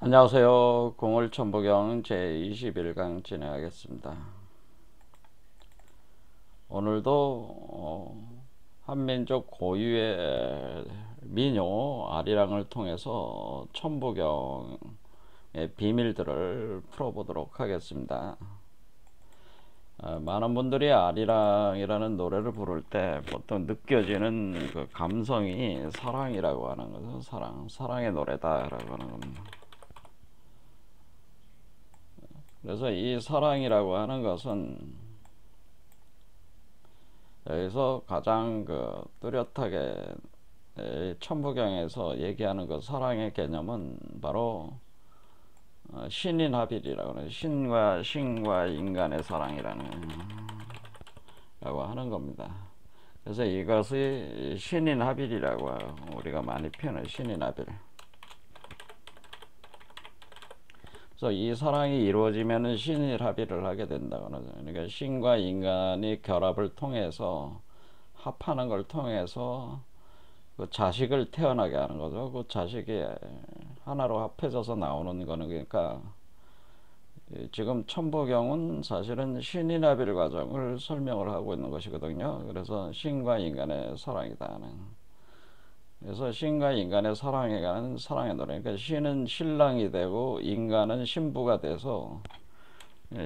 안녕하세요. 공을천부경 제21강 진행하겠습니다. 오늘도 한민족 고유의 민요 아리랑을 통해서 천부경의 비밀들을 풀어보도록 하겠습니다. 많은 분들이 아리랑이라는 노래를 부를 때 보통 느껴지는 그 감성이 사랑이라고 하는 거죠. 사랑의 노래다라고 하는 겁니다. 그래서 이 사랑이라고 하는 것은 여기서 가장 뚜렷하게 천부경에서 얘기하는 그 사랑의 개념은 바로 신인합일이라고 하는 신과 인간의 사랑이라는 라고 하는 겁니다. 그래서 이것이 신인합일이라고 우리가 많이 표현해요. 신인합일. 그래서 이 사랑이 이루어지면은 신일합일을 하게 된다고 하죠. 그러니까 신과 인간이 결합을 통해서 합하는 걸 통해서 그 자식을 태어나게 하는 거죠. 그 자식이 하나로 합해져서 나오는 거는 그러니까 지금 천부경은 사실은 신인합일 과정을 설명을 하고 있는 것이거든요. 그래서 신과 인간의 사랑이다는. 그래서 신과 인간의 사랑에 관한 사랑의 노래. 그러니까 신은 신랑이 되고 인간은 신부가 돼서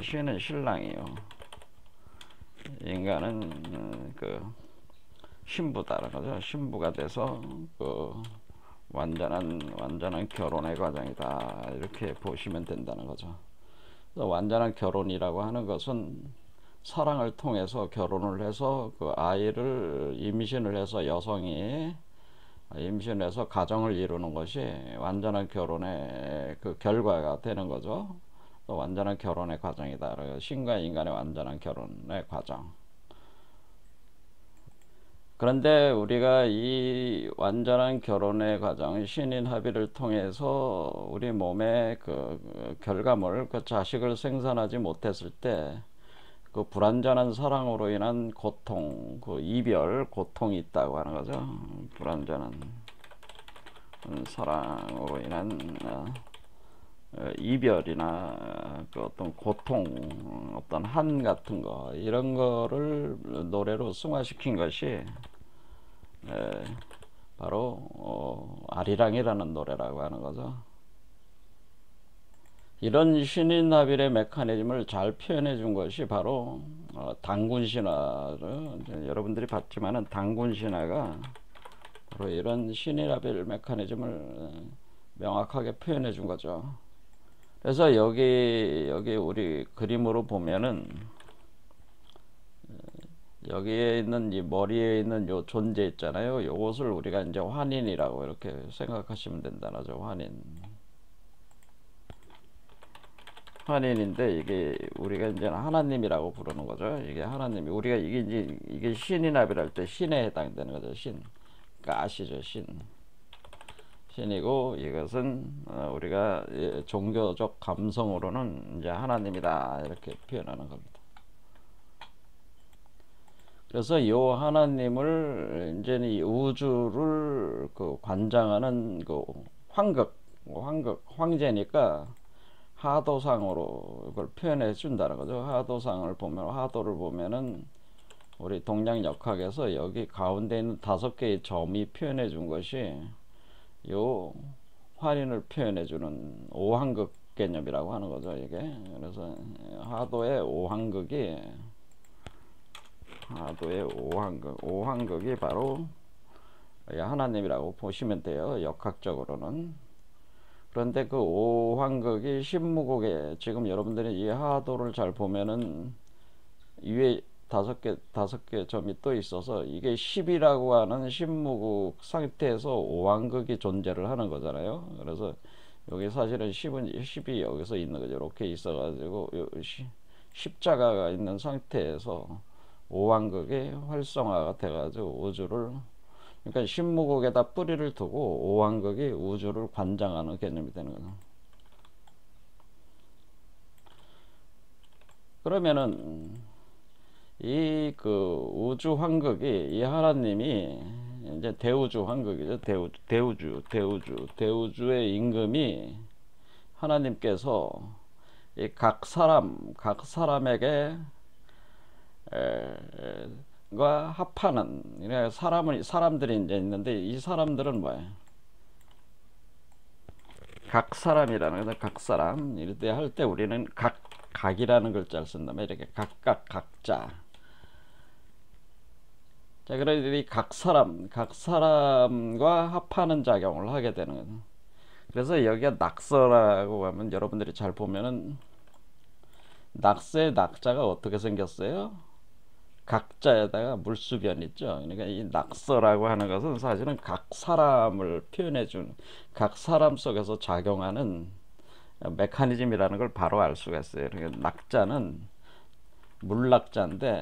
신은 신랑이요. 인간은 그 신부다라는 거죠. 신부가 돼서 그 완전한 결혼의 과정이다. 이렇게 보시면 된다는 거죠. 그래서 완전한 결혼이라고 하는 것은 사랑을 통해서 결혼을 해서 그 아이를 임신을 해서 여성이 임신해서 가정을 이루는 것이 완전한 결혼의 그 결과가 되는 거죠. 완전한 결혼의 과정이다. 신과 인간의 완전한 결혼의 과정. 그런데 우리가 이 완전한 결혼의 과정, 신인 합의를 통해서 우리 몸의 그 결과물, 그 자식을 생산하지 못했을 때 그 불완전한 사랑으로 인한 고통, 그 이별 고통이 있다고 하는 거죠. 불완전한 사랑으로 인한 이별이나 그 어떤 고통, 어떤 한 같은 거 이런 거를 노래로 승화시킨 것이 바로 아리랑이라는 노래라고 하는 거죠. 이런 신인합일의 메커니즘을 잘 표현해 준 것이 바로 단군신화를 여러분들이 봤지만은 단군신화가 바로 이런 신인합일 메커니즘을 명확하게 표현해 준 거죠. 그래서 여기 우리 그림으로 보면은 여기에 있는 이 머리에 있는 요 존재 있잖아요. 요것을 우리가 이제 환인이라고 이렇게 생각하시면 된다는 거죠. 환인인데 이게 우리가 이제 하나님이라고 부르는 거죠. 이게 하나님이 우리가 이게 신이납이랄 때 신에 해당되는 거죠. 신. 그러니까 아시죠? 신이고 이것은 우리가 종교적 감성으로는 이제 하나님이다 이렇게 표현하는 겁니다. 그래서 이 하나님을 이제 이 우주를 그 관장하는 그 황제니까 하도상으로 이걸 표현해 준다는 거죠. 하도를 보면은 우리 동양 역학에서 여기 가운데 있는 5개의 점이 표현해 준 것이 요 환인을 표현해 주는 오황극 개념이라고 하는 거죠, 이게. 그래서 하도의 오황극이 바로 하나님이라고 보시면 돼요, 역학적으로는. 그런데 그 오황극이 신무국에 지금 여러분들이 이 하도를 잘 보면은 위에 다섯 개 점이 또 있어서 이게 10이라고 하는 신무국 상태에서 오황극이 존재를 하는 거잖아요. 그래서 여기 사실은 10이 여기서 있는 거죠. 이렇게 있어가지고 십자가가 있는 상태에서 오황극이 활성화가 돼가지고 우주를 그러니까 신무국에다 뿌리를 두고 오황극이 우주를 관장하는 개념이 되는 거죠. 그러면은 이 그 우주 황극이 이 하나님이 이제 대우주 황극이죠. 대우주의 임금이 하나님께서 이 각 사람에게 과 합하는 사람들이 이제 있는데, 이 사람들은 뭐예요? 각 사람이라는 거는 각 사람 이럴 때 할 때 우리는 각이라는 글자를 쓴다면 이렇게 각각 각자. 자, 그래서 이 각 사람과 합하는 작용을 하게 되는 거죠. 그래서 여기가 낙서라고 하면 여러분들이 잘 보면은 낙서의 낙자가 어떻게 생겼어요? 각자에다가 물수변 있죠. 그러니까 이 낙서라고 하는 것은 사실은 각 사람을 표현해 준, 각 사람 속에서 작용하는 메커니즘이라는 걸 바로 알 수가 있어요. 그러니까 낙자는 물낙자인데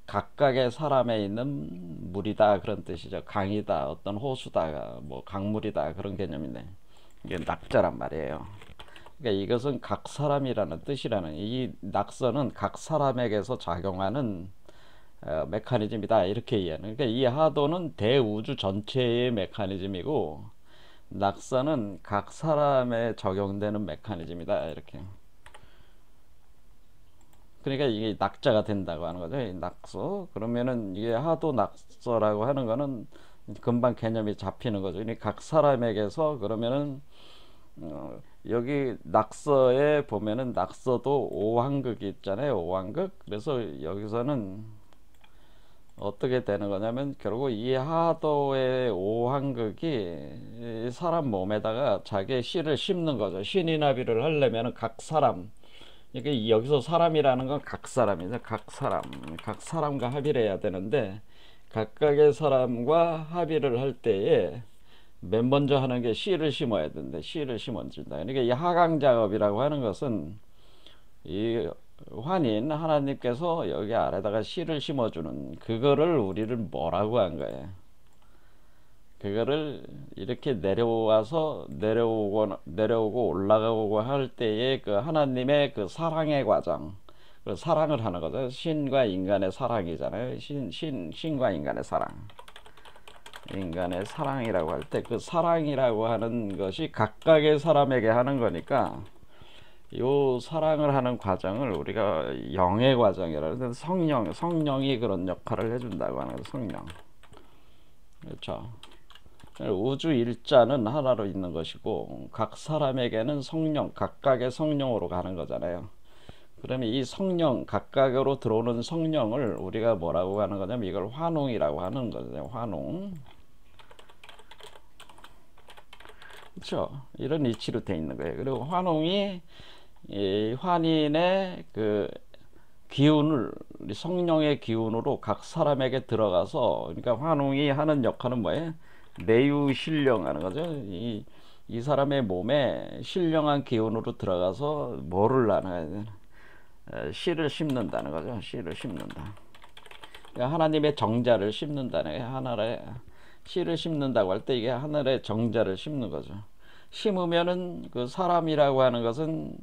각각의 사람에 있는 물이다, 그런 뜻이죠. 강이다, 어떤 호수다, 뭐 강물이다, 그런 개념인데 이게 낙자란 말이에요. 그러니까 이것은 각 사람이라는 뜻이라는, 이 낙서는 각 사람에게서 작용하는 메커니즘이다, 이렇게 이해하는. 그러니까 이 하도는 대우주 전체의 메커니즘이고, 낙서는 각 사람에 적용되는 메커니즘이다, 이렇게. 그러니까 이게 낙자가 된다고 하는 거죠, 이 낙서. 그러면은 이게 하도 낙서라고 하는 거는 금방 개념이 잡히는 거죠. 그러니까 각 사람에게서, 그러면은 여기 낙서에 보면은 낙서도 오한극이 있잖아요, 오한극. 그래서 여기서는 어떻게 되는 거냐면 결국 이 하도의 오한극이 사람 몸에다가 자기의 씨를 심는 거죠. 신이나비를 하려면 각 사람, 그러니까 여기서 사람이라는 건 각 사람이죠. 각 사람과 합의를 해야 되는데, 각각의 사람과 합의를 할 때에 맨 먼저 하는 게 씨를 심어야 되는데, 씨를 심어준다. 그러니까 이 하강 작업이라고 하는 것은 이 환인 하나님께서 여기 아래다가 씨를 심어주는, 그거를 우리를 뭐라고 한 거예요? 그거를 이렇게 내려오고 올라가고 할 때에 그 하나님의 그 사랑의 과정, 그 사랑을 하는 거죠. 신과 인간의 사랑이잖아요. 신과 인간의 사랑. 인간의 사랑이라고 할 때 그 사랑이라고 하는 것이 각각의 사람에게 하는 거니까, 요 사랑을 하는 과정을 우리가 영의 과정이라는, 성령이 그런 역할을 해준다고 하는 거죠. 성령. 그렇죠. 우주 일자는 하나로 있는 것이고, 각 사람에게는 성령, 각각의 성령으로 가는 거잖아요. 그러면 이 성령, 각각으로 들어오는 성령을 우리가 뭐라고 하는 거냐면 이걸 환웅이라고 하는 거죠. 환웅. 그렇죠. 이런 이치로 돼 있는 거예요. 그리고 환웅이 이 환인의 그 기운을, 성령의 기운으로 각 사람에게 들어가서, 그러니까 환웅이 하는 역할은 뭐예요? 내유 신령하는 거죠. 이 사람의 몸에 신령한 기운으로 들어가서 뭐를 나눠야, 씨를 심는다는 거죠. 씨를 심는다. 그러니까 하나님의 정자를 심는다는 거예요. 하나의 씨를 심는다고 할 때 이게 하늘의 정자를 심는 거죠. 심으면은 그 사람이라고 하는 것은,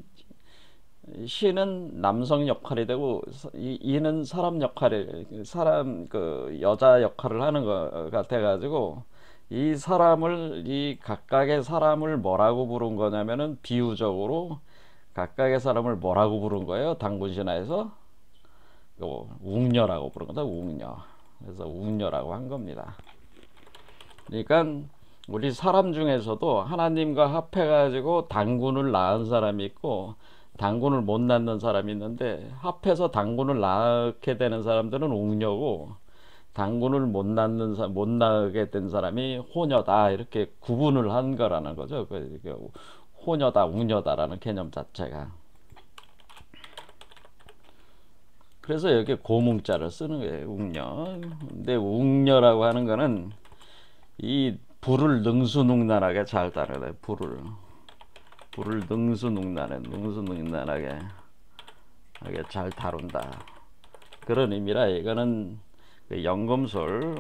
시는 남성 역할이 되고 이는 사람 역할이, 사람 그 여자 역할을 하는 거 같아 가지고, 이 사람을, 이 각각의 사람을 뭐라고 부른 거냐면은 비유적으로 각각의 사람을 뭐라고 부른 거예요? 당군신화에서 웅녀라고 부른 거다. 웅녀. 그래서 웅녀라고 한 겁니다. 그러니까 우리 사람 중에서도 하나님과 합해가지고 당군을 낳은 사람이 있고 당군을 못 낳는 사람이 있는데, 합해서 당군을 낳게 되는 사람들은 웅녀고, 당군을 못 낳게 된 사람이 호녀다, 이렇게 구분을 한 거라는 거죠. 호녀다, 웅녀다라는 개념 자체가. 그래서 여기 고뭉자를 쓰는 거예요. 웅녀. 근데 웅녀라고 하는 거는 이 불을 능수능란하게 잘 다뤄요. 불을 능수능란하게 잘 다룬다, 그런 의미라. 이거는 그 연금술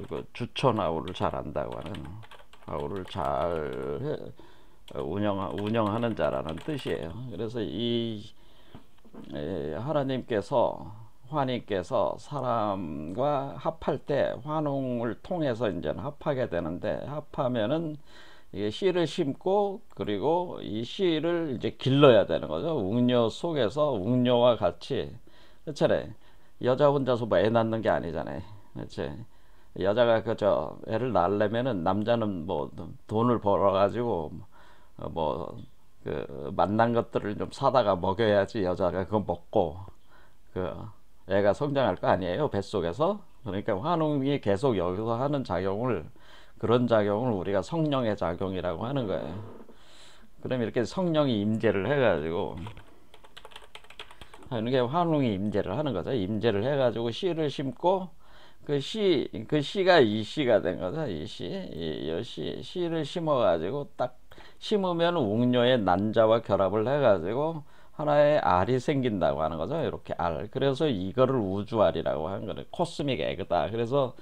그 주천 아우를 잘 안다고 하는, 아우를 잘 운영하는 자라는 뜻이에요. 그래서 이 하나님께서 사람과 합할 때 환웅을 통해서 이제 합하게 되는데, 합하면은 이게 씨를 심고 그리고 이 씨를 이제 길러야 되는 거죠. 웅녀 속에서 웅녀와 같이. 그렇잖아요. 여자 혼자서 뭐 애 낳는 게 아니잖아요. 그렇지. 여자가 그저 애를 낳으려면은 남자는 뭐 돈을 벌어 가지고 뭐 그 만난 것들을 좀 사다가 먹여야지 여자가 그거 먹고 그 애가 성장할 거 아니에요, 뱃속에서. 그러니까 환웅이 계속 여기서 하는 작용을, 그런 작용을 우리가 성령의 작용이라고 하는 거예요. 그럼 이렇게 성령이 임재를 해가지고, 이게 환웅이 임재를 하는 거죠. 임재를 해가지고 씨를 심고, 그 씨가 이 씨가 된 거죠. 씨를 심어가지고 딱 심으면 웅녀의 난자와 결합을 해가지고 하나의 알이 생긴다고 하는 거죠. 이렇게 알. 그래서 이거를 우주알이라고 하는 거예요. 코스믹 에그다. 그래서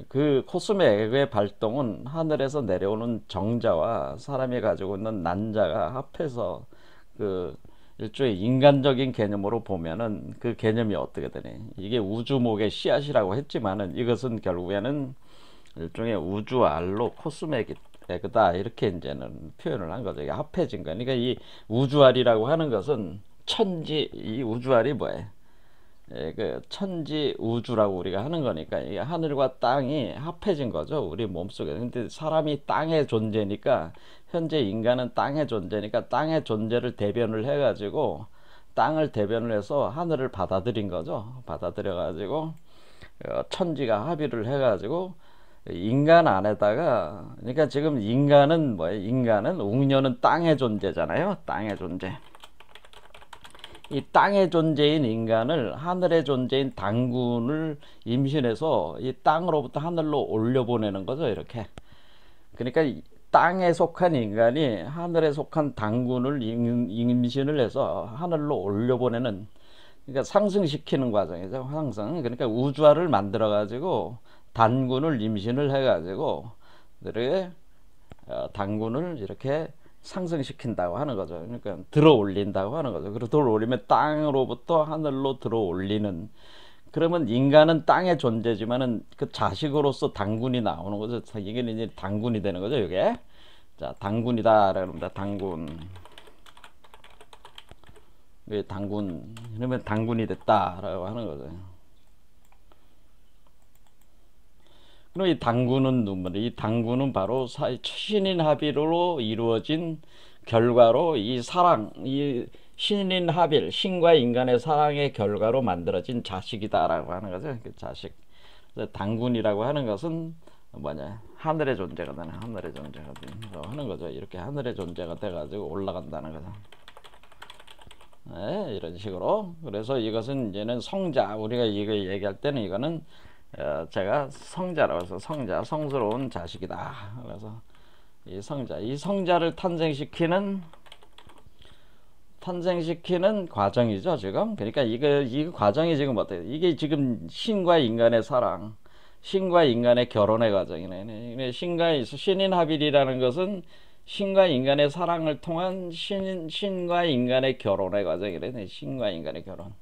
그 코스믹 에그의 발동은 하늘에서 내려오는 정자와 사람이 가지고 있는 난자가 합해서 그 일종의 인간적인 개념으로 보면은 그 개념이 어떻게 되네. 이게 우주목의 씨앗이라고 했지만은 이것은 결국에는 일종의 우주알로 코스믹 에그다 이렇게 이제는 표현을 한 거죠. 이게 합해진 거. 그러니까 이 우주알이라고 하는 것은 천지, 이 우주알이 뭐예요? 그 천지 우주라고 우리가 하는 거니까 이게 하늘과 땅이 합해진 거죠. 우리 몸속에. 근데 사람이 땅의 존재니까, 현재 인간은 땅의 존재니까 땅의 존재를 대변을 해가지고 땅을 대변을 해서 하늘을 받아들인 거죠. 받아들여 가지고 천지가 합의를 해가지고 인간 안에다가, 그러니까 지금 인간은 뭐예요? 인간은 웅녀는 땅의 존재잖아요. 땅의 존재. 이 땅의 존재인 인간을 하늘의 존재인 당군을 임신해서 이 땅으로부터 하늘로 올려보내는 거죠. 이렇게. 그러니까 땅에 속한 인간이 하늘에 속한 당군을 임신을 해서 하늘로 올려보내는, 그러니까 상승시키는 과정이죠. 상승. 그러니까 우주화를 만들어 가지고 단군을 임신을 해 가지고 이렇게 당군을 이렇게 상승시킨다고 하는 거죠. 그러니까 들어 올린다고 하는 거죠. 그리고 들어 올리면 땅으로부터 하늘로 들어 올리는. 그러면 인간은 땅의 존재지만은 그 자식으로서 당군이 나오는 거죠. 이게 이제 당군이 되는 거죠. 이게. 자, 당군이다. 그럽니다. 당군. 왜 당군? 그러면 당군이 됐다라고 하는 거죠. 그럼 이 당군은 누구냐? 이 당군은 바로 신인 합의로 이루어진 결과로 이 사랑, 이 신인 합일, 신과 인간의 사랑의 결과로 만들어진 자식이다라고 하는 거죠. 그 자식. 당군이라고 하는 것은 뭐냐? 하늘의 존재가 되는, 하늘의 존재가 되는 하는 거죠. 이렇게 하늘의 존재가 돼가지고 올라간다는 거죠. 네, 이런 식으로. 그래서 이것은 이제는 성자, 우리가 이거 얘기할 때는 이거는 제가 성자라고 해서 성자, 성스러운 자식이다. 그래서 이 성자, 이 성자를 탄생시키는 과정이죠, 지금. 그러니까 이 과정이 지금 어때요? 이게 지금 신과 인간의 사랑, 신과 인간의 결혼의 과정이네. 신인 합일이라는 것은 신과 인간의 사랑을 통한 신과 인간의 결혼의 과정이래. 신과 인간의 결혼.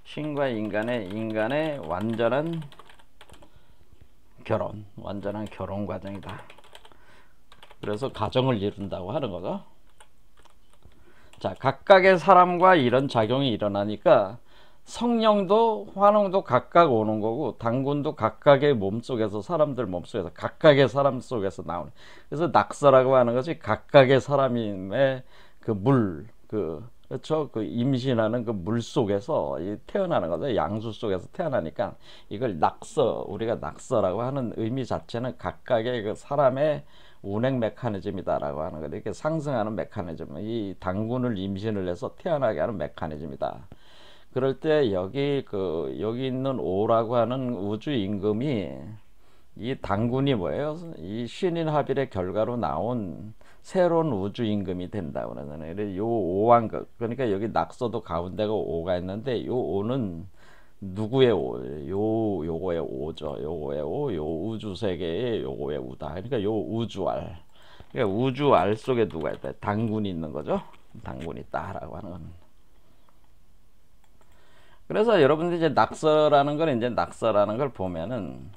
신과 인간의 완전한 결혼 과정이다. 그래서 가정을 이룬다고 하는 거죠. 자, 각각의 사람과 이런 작용이 일어나니까 성령도 환웅도 각각 오는 거고 당군도 각각의 몸속에서, 사람들 몸속에서 각각의 사람 속에서 나오는. 그래서 낙서라고 하는 것이 각각의 사람의 그렇죠. 그 임신하는 그 물 속에서 태어나는 거죠. 양수 속에서 태어나니까 이걸 우리가 낙서라고 하는 의미 자체는 각각의 그 사람의 운행 메커니즘이다라고 하는 거예요. 이렇게 상승하는 메커니즘, 이 당군을 임신을 해서 태어나게 하는 메커니즘이다. 그럴 때 여기 있는 오라고 하는 우주 임금이, 이 당군이 뭐예요? 이 신인 합일의 결과로 나온 새로운 우주 임금이 된다고 그러잖아요. 요 오왕극, 그러니까 여기 낙서도 가운데가 오가 있는데 요 오는 누구의 오? 요거의 오죠. 요거의 오, 요 우주 세계의 요거의 우다. 그러니까 요 우주알. 그러니까 우주알 속에 누가 있다? 당군이 있는 거죠. 당군이 있다라고 하는 건. 그래서 여러분들이 이제 낙서라는 걸 보면은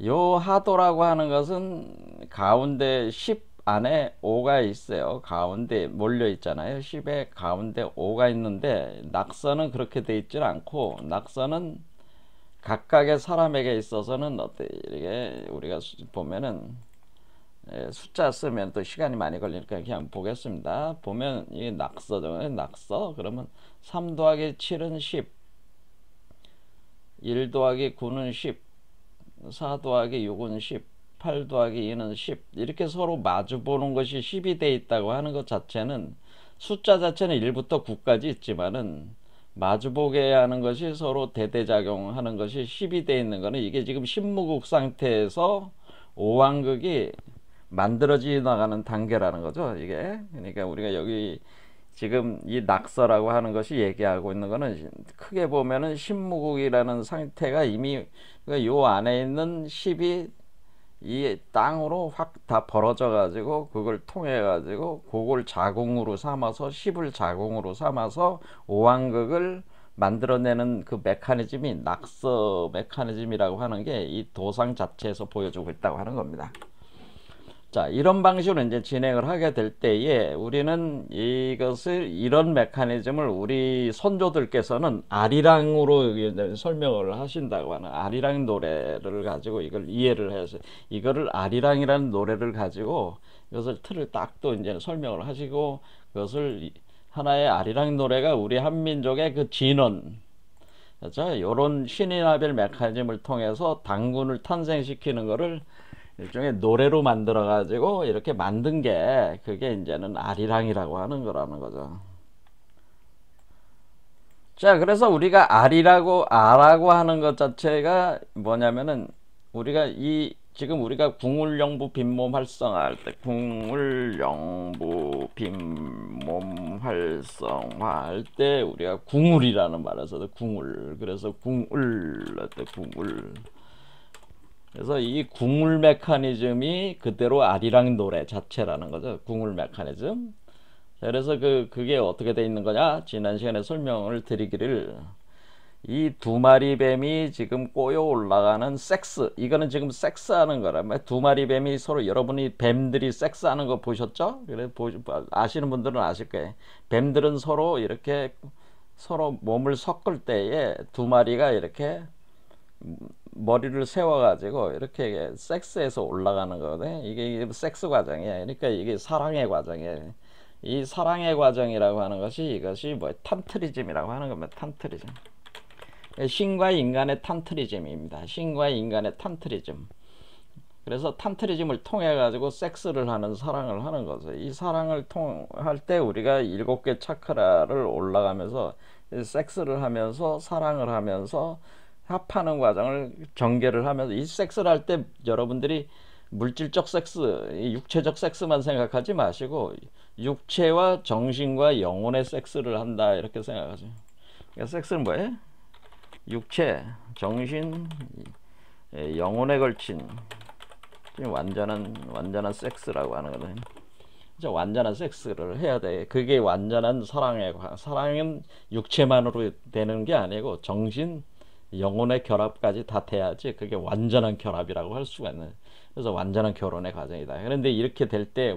요 하도라고 하는 것은 가운데 10 안에 5가 있어요. 가운데 몰려 있잖아요. 10의 가운데 5가 있는데 낙서는 그렇게 돼 있질 않고, 낙서는 각각의 사람에게 있어서는 어때 이게 우리가 보면은 숫자 쓰면 또 시간이 많이 걸리니까 그냥 보겠습니다. 보면 이 낙서죠. 낙서 그러면 3 더하기 7은 10, 1 더하기 9는 10, 4 더하기 6은 10, 8 더하기 2는 10. 이렇게 서로 마주 보는 것이 10이 돼 있다고 하는 것 자체는, 숫자 자체는 1부터 9까지 있지만은 마주보게 하는 것이 서로 대대작용하는 것이 10이 돼 있는 거는, 이게 지금 신무국 상태에서 오왕극이 만들어져 나가는 단계라는 거죠. 이게 그러니까 우리가 여기 지금 이 낙서라고 하는 것이 얘기하고 있는 거는, 크게 보면은 신무국이라는 상태가 이미 요 안에 있는 10이 이 땅으로 확 다 벌어져 가지고, 그걸 통해 가지고 그걸 자궁으로 삼아서 10을 자궁으로 삼아서 오왕극을 만들어내는 그 메커니즘이 낙서 메커니즘이라고 하는 게 이 도상 자체에서 보여주고 있다고 하는 겁니다. 자, 이런 방식으로 이제 진행을 하게 될 때에 우리는 이것을, 이런 메커니즘을 우리 선조들께서는 아리랑으로 설명을 하신다고 하는, 아리랑 노래를 가지고 이걸 이해를 해서, 이거를 아리랑이라는 노래를 가지고 이것을 틀을 딱 또 이제 설명을 하시고, 그것을 하나의 아리랑 노래가 우리 한민족의 그 진원, 그렇죠? 이런 신인화별 메커니즘을 통해서 당군을 탄생시키는 거를 일종의 노래로 만들어 가지고 이렇게 만든 게, 그게 이제는 아리랑이라고 하는 거라는 거죠. 자, 그래서 우리가 아라고 하는 것 자체가 뭐냐면은, 우리가 지금 우리가 궁울영부 빈몸 활성화할 때, 궁울영부 빈몸 활성화할 때 우리가 궁울이라는 말을 써서 궁울, 그래서 궁울 할 때 궁울. 그래서 이 궁울 메커니즘이 그대로 아리랑 노래 자체라는 거죠. 궁울 메커니즘. 그래서 그게 어떻게 돼 있는 거냐? 지난 시간에 설명을 드리기를, 이 두 마리 뱀이 지금 꼬여 올라가는 섹스, 이거는 지금 섹스하는 거라. 두 마리 뱀이 서로, 여러분이 뱀들이 섹스하는 거 보셨죠? 그래 아시는 분들은 아실 거예요. 뱀들은 서로 이렇게 서로 몸을 섞을 때에 두 마리가 이렇게 머리를 세워가지고 이렇게 섹스에서 올라가는 거거든. 이게 섹스 과정이야. 그러니까 이게 사랑의 과정이에요. 이 사랑의 과정이라고 하는 것이, 이것이 뭐 탄트리즘이라고 하는 겁니다. 탄트리즘. 신과 인간의 탄트리즘입니다. 신과 인간의 탄트리즘. 그래서 탄트리즘을 통해 가지고 섹스를 하는, 사랑을 하는 거죠. 이 사랑을 통할 때 우리가 7개 차크라를 올라가면서 섹스를 하면서, 사랑을 하면서 합하는 과정을 전개를 하면서, 이 섹스를 할 때 여러분들이 물질적 섹스, 육체적 섹스만 생각하지 마시고 육체와 정신과 영혼의 섹스를 한다, 이렇게 생각하세요. 그러니까 섹스는 뭐예요? 육체, 정신, 영혼에 걸친 완전한 섹스라고 하는 거는, 완전한 섹스를 해야 돼. 그게 완전한 사랑은 육체만으로 되는 게 아니고 정신, 영혼의 결합까지 다 돼야지 그게 완전한 결합이라고 할 수가 있는. 그래서 완전한 결혼의 과정이다. 그런데 이렇게 될 때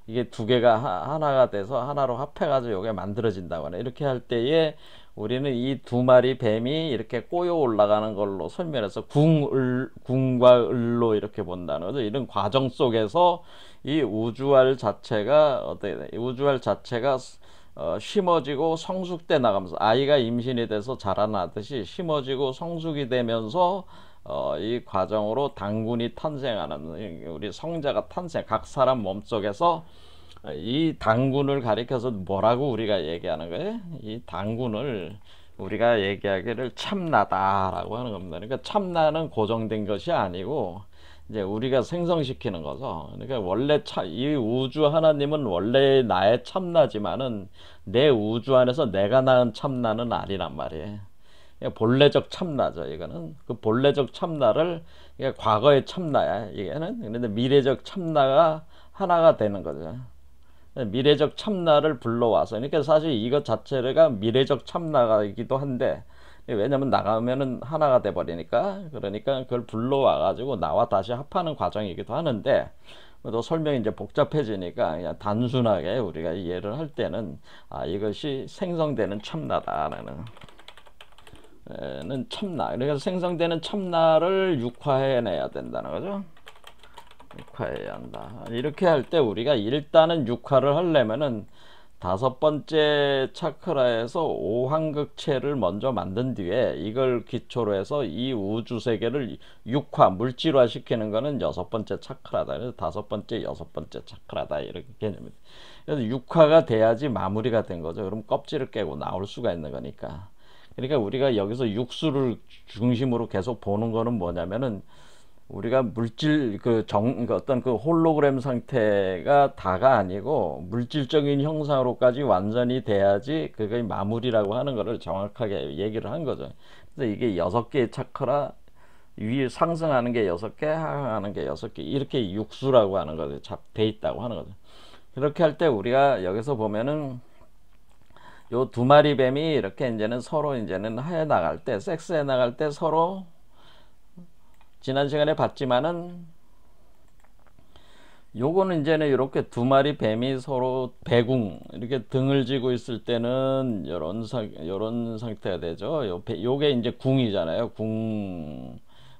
이게 두 개가 하나가 돼서 하나로 합해가지고 이게 만들어진다고 하네. 이렇게 할 때에 우리는 이 두 마리 뱀이 이렇게 꼬여 올라가는 걸로 설명해서 궁과 을로 이렇게 본다는 거죠. 이런 과정 속에서 이 우주알 자체가 어떻게 돼? 우주알 자체가 심어지고 성숙돼 나가면서, 아이가 임신이 돼서 자라나듯이 심어지고 성숙이 되면서 이 과정으로 당군이 탄생하는, 우리 성자가 탄생, 각 사람 몸속에서 이 당군을 가리켜서 뭐라고 우리가 얘기하는 거예요? 이 당군을 우리가 얘기하기를 참나다라고 하는 겁니다. 그러니까 참나는 고정된 것이 아니고 이제 우리가 생성시키는 거죠. 그러니까 원래 이 우주 하나님은 원래 나의 참나지만은 내 우주 안에서 내가 낳은 참나는 아니란 말이에요. 그러니까 본래적 참나죠. 이거는 그 본래적 참나를, 그러니까 과거의 참나야 이게는. 그런데 미래적 참나가 하나가 되는 거죠. 미래적 참나를 불러와서, 그러니까 사실 이것 자체가 미래적 참나이기도 한데, 왜냐면 나가면은 하나가 돼 버리니까. 그러니까 그걸 불러와 가지고 나와 다시 합하는 과정이기도 하는데, 또 설명이 이제 복잡해지니까 그냥 단순하게 우리가 이해를 할 때는, 이것이 생성되는 참나다라는, 참나. 그래서 생성되는 참나를 육화해내야 된다는 거죠. 육화해야 한다. 이렇게 할 때 우리가 일단은 육화를 하려면은 다섯 번째 차크라에서 오황극체를 먼저 만든 뒤에 이걸 기초로 해서 이 우주 세계를 육화, 물질화 시키는 거는 여섯 번째 차크라다. 그래서 다섯 번째, 여섯 번째 차크라다. 이렇게 개념입니다. 그래서 육화가 돼야지 마무리가 된 거죠. 그럼 껍질을 깨고 나올 수가 있는 거니까. 그러니까 우리가 여기서 육수를 중심으로 계속 보는 거는 뭐냐면은, 우리가 물질 어떤 그 홀로그램 상태가 다가 아니고 물질적인 형상으로까지 완전히 돼야지 그게 마무리라고 하는 거를 정확하게 얘기를 한 거죠. 그래서 이게 여섯 개의 차크라, 위 상승하는 게 여섯 개, 하강하는 게 여섯 개, 이렇게 육수라고 하는 거죠. 돼 있다고 하는 거죠. 그렇게 할 때 우리가 여기서 보면은 요 두 마리 뱀이 이렇게 이제는 서로 이제는 해 나갈 때, 섹스해 나갈 때 서로, 지난 시간에 봤지만은 요거는 이제는 이렇게 두 마리 뱀이 서로 배궁 이렇게 등을 지고 있을 때는 요런 상태가 되죠. 요게 이제 궁이잖아요. 궁.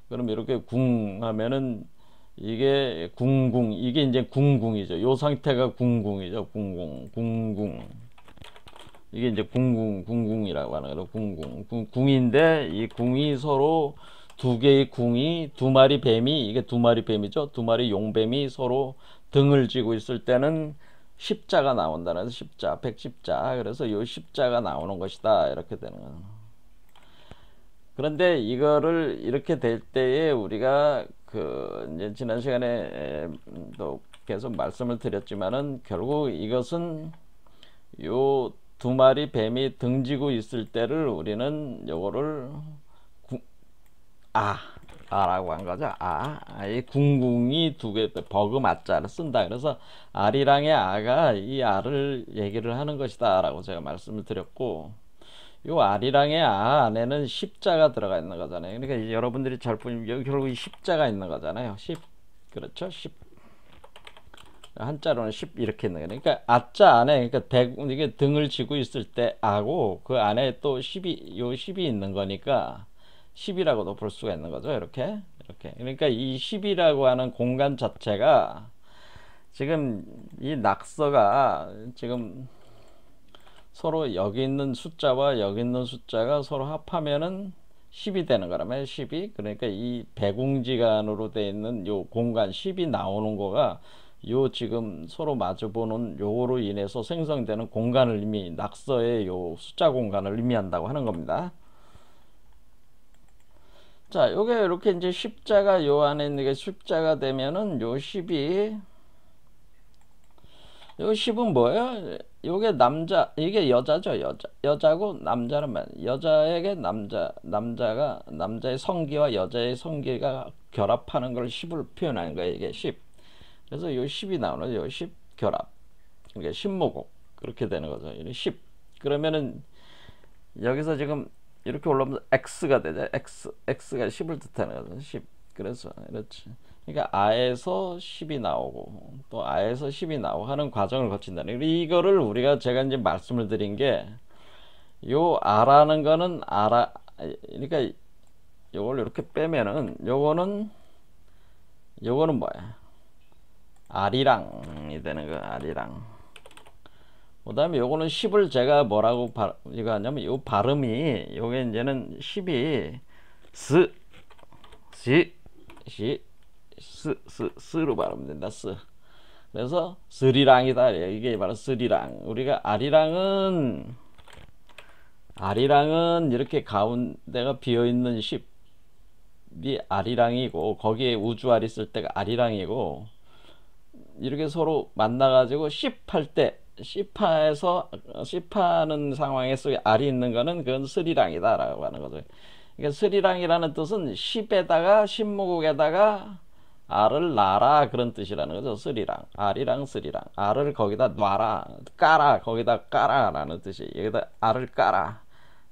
그럼 이렇게 궁 하면은 이게 궁궁, 이게 이제 궁궁이죠. 요 상태가 궁궁이죠. 궁궁. 이게 이제 궁궁이라고 하는 거죠. 궁인데 이 궁이 서로 두 개의 궁이, 두 마리 뱀이, 이게 두 마리 뱀이죠. 두 마리 용뱀이 서로 등을 쥐고 있을 때는 십자가 나온다는, 십자, 백십자. 그래서 요 십자가 나오는 것이다. 이렇게 되는 거예요. 그런데 이거를 이렇게 될 때에 우리가 이제 지난 시간에 또 계속 말씀을 드렸지만은, 결국 이것은 요 두 마리 뱀이 등지고 있을 때를 우리는 요거를 아라고 한 거죠. 이 궁궁이 두 개, 버금 아자를 쓴다. 그래서 아리랑의 아가 이 아를 얘기를 하는 것이다 라고 제가 말씀을 드렸고, 요 아리랑의 아 안에는 십자가 들어가 있는 거잖아요. 그러니까 여러분들이 잘 보면 여기 결국 십자가 있는 거잖아요. 그렇죠. 한자로는 10 이렇게 있는 거예요. 그러니까 아자 안에, 그러니까 이게 등을 쥐고 있을 때 아고 그 안에 또 10이 있는 거니까 10이라고도 볼 수가 있는 거죠. 이렇게. 그러니까 이 10이라고 하는 공간 자체가, 지금 이 낙서가 지금 서로 여기 있는 숫자와 여기 있는 숫자가 서로 합하면은 10이 되는 거라면, 10이. 그러니까 이 배궁지간으로 되어 있는 요 공간 10이 나오는 거가 요 지금 서로 마주보는 요거로 인해서 생성되는 공간을 낙서의 요 숫자 공간을 의미한다고 하는 겁니다. 자, 요게 이렇게 이제 십자가 요 안에 있는 게 십자가 되면은 요 10이, 요 10은 뭐예요? 요게 이게 여자죠. 여자고 남자란 말이에요. 여자에게 남자의 성기와 여자의 성기가 결합하는 걸 10을 표현하는 거예요. 이게 10. 그래서 요 10이 나오는 요 10 결합. 그러니까 10모곡. 그렇게 되는 거죠. 10. 그러면은 여기서 지금 이렇게 올라오면 x가 되죠. x가 10을 뜻하는 거죠. 10. 그래서 그렇지. 그러니까 아에서 10이 나오고 또 아에서 10이 나오고 하는 과정을 거친다는. 이거를 우리가 제가 이제 말씀을 드린 게, 요 아라는 거는 그러니까 요걸 이렇게 빼면은 요거는 뭐야? 아리랑이 되는 거야. 아리랑. 그 다음에 요거는 10을 제가 뭐라고 이거 하냐면, 요 발음이 요게 이제는 10이 스로 발음이 된다. 그래서 스리랑이다. 이게 바로 스리랑. 우리가 아리랑은 이렇게 가운데가 비어있는 10이 아리랑이고, 거기에 우주알 있을 때가 아리랑이고, 이렇게 서로 만나가지고 10할 때, 10하는 상황에서 알이 있는 거는 그건 스리랑이다 라고 하는 거죠. 그러니까 스리랑이라는 뜻은 10에다가 10모국에다가 알을 놔라, 그런 뜻이라는 거죠. 스리랑, 알이랑 스리랑. 알을 거기다 놔라, 깔아, 거기다 깔아 라는 뜻이. 여기다 알을 깔아.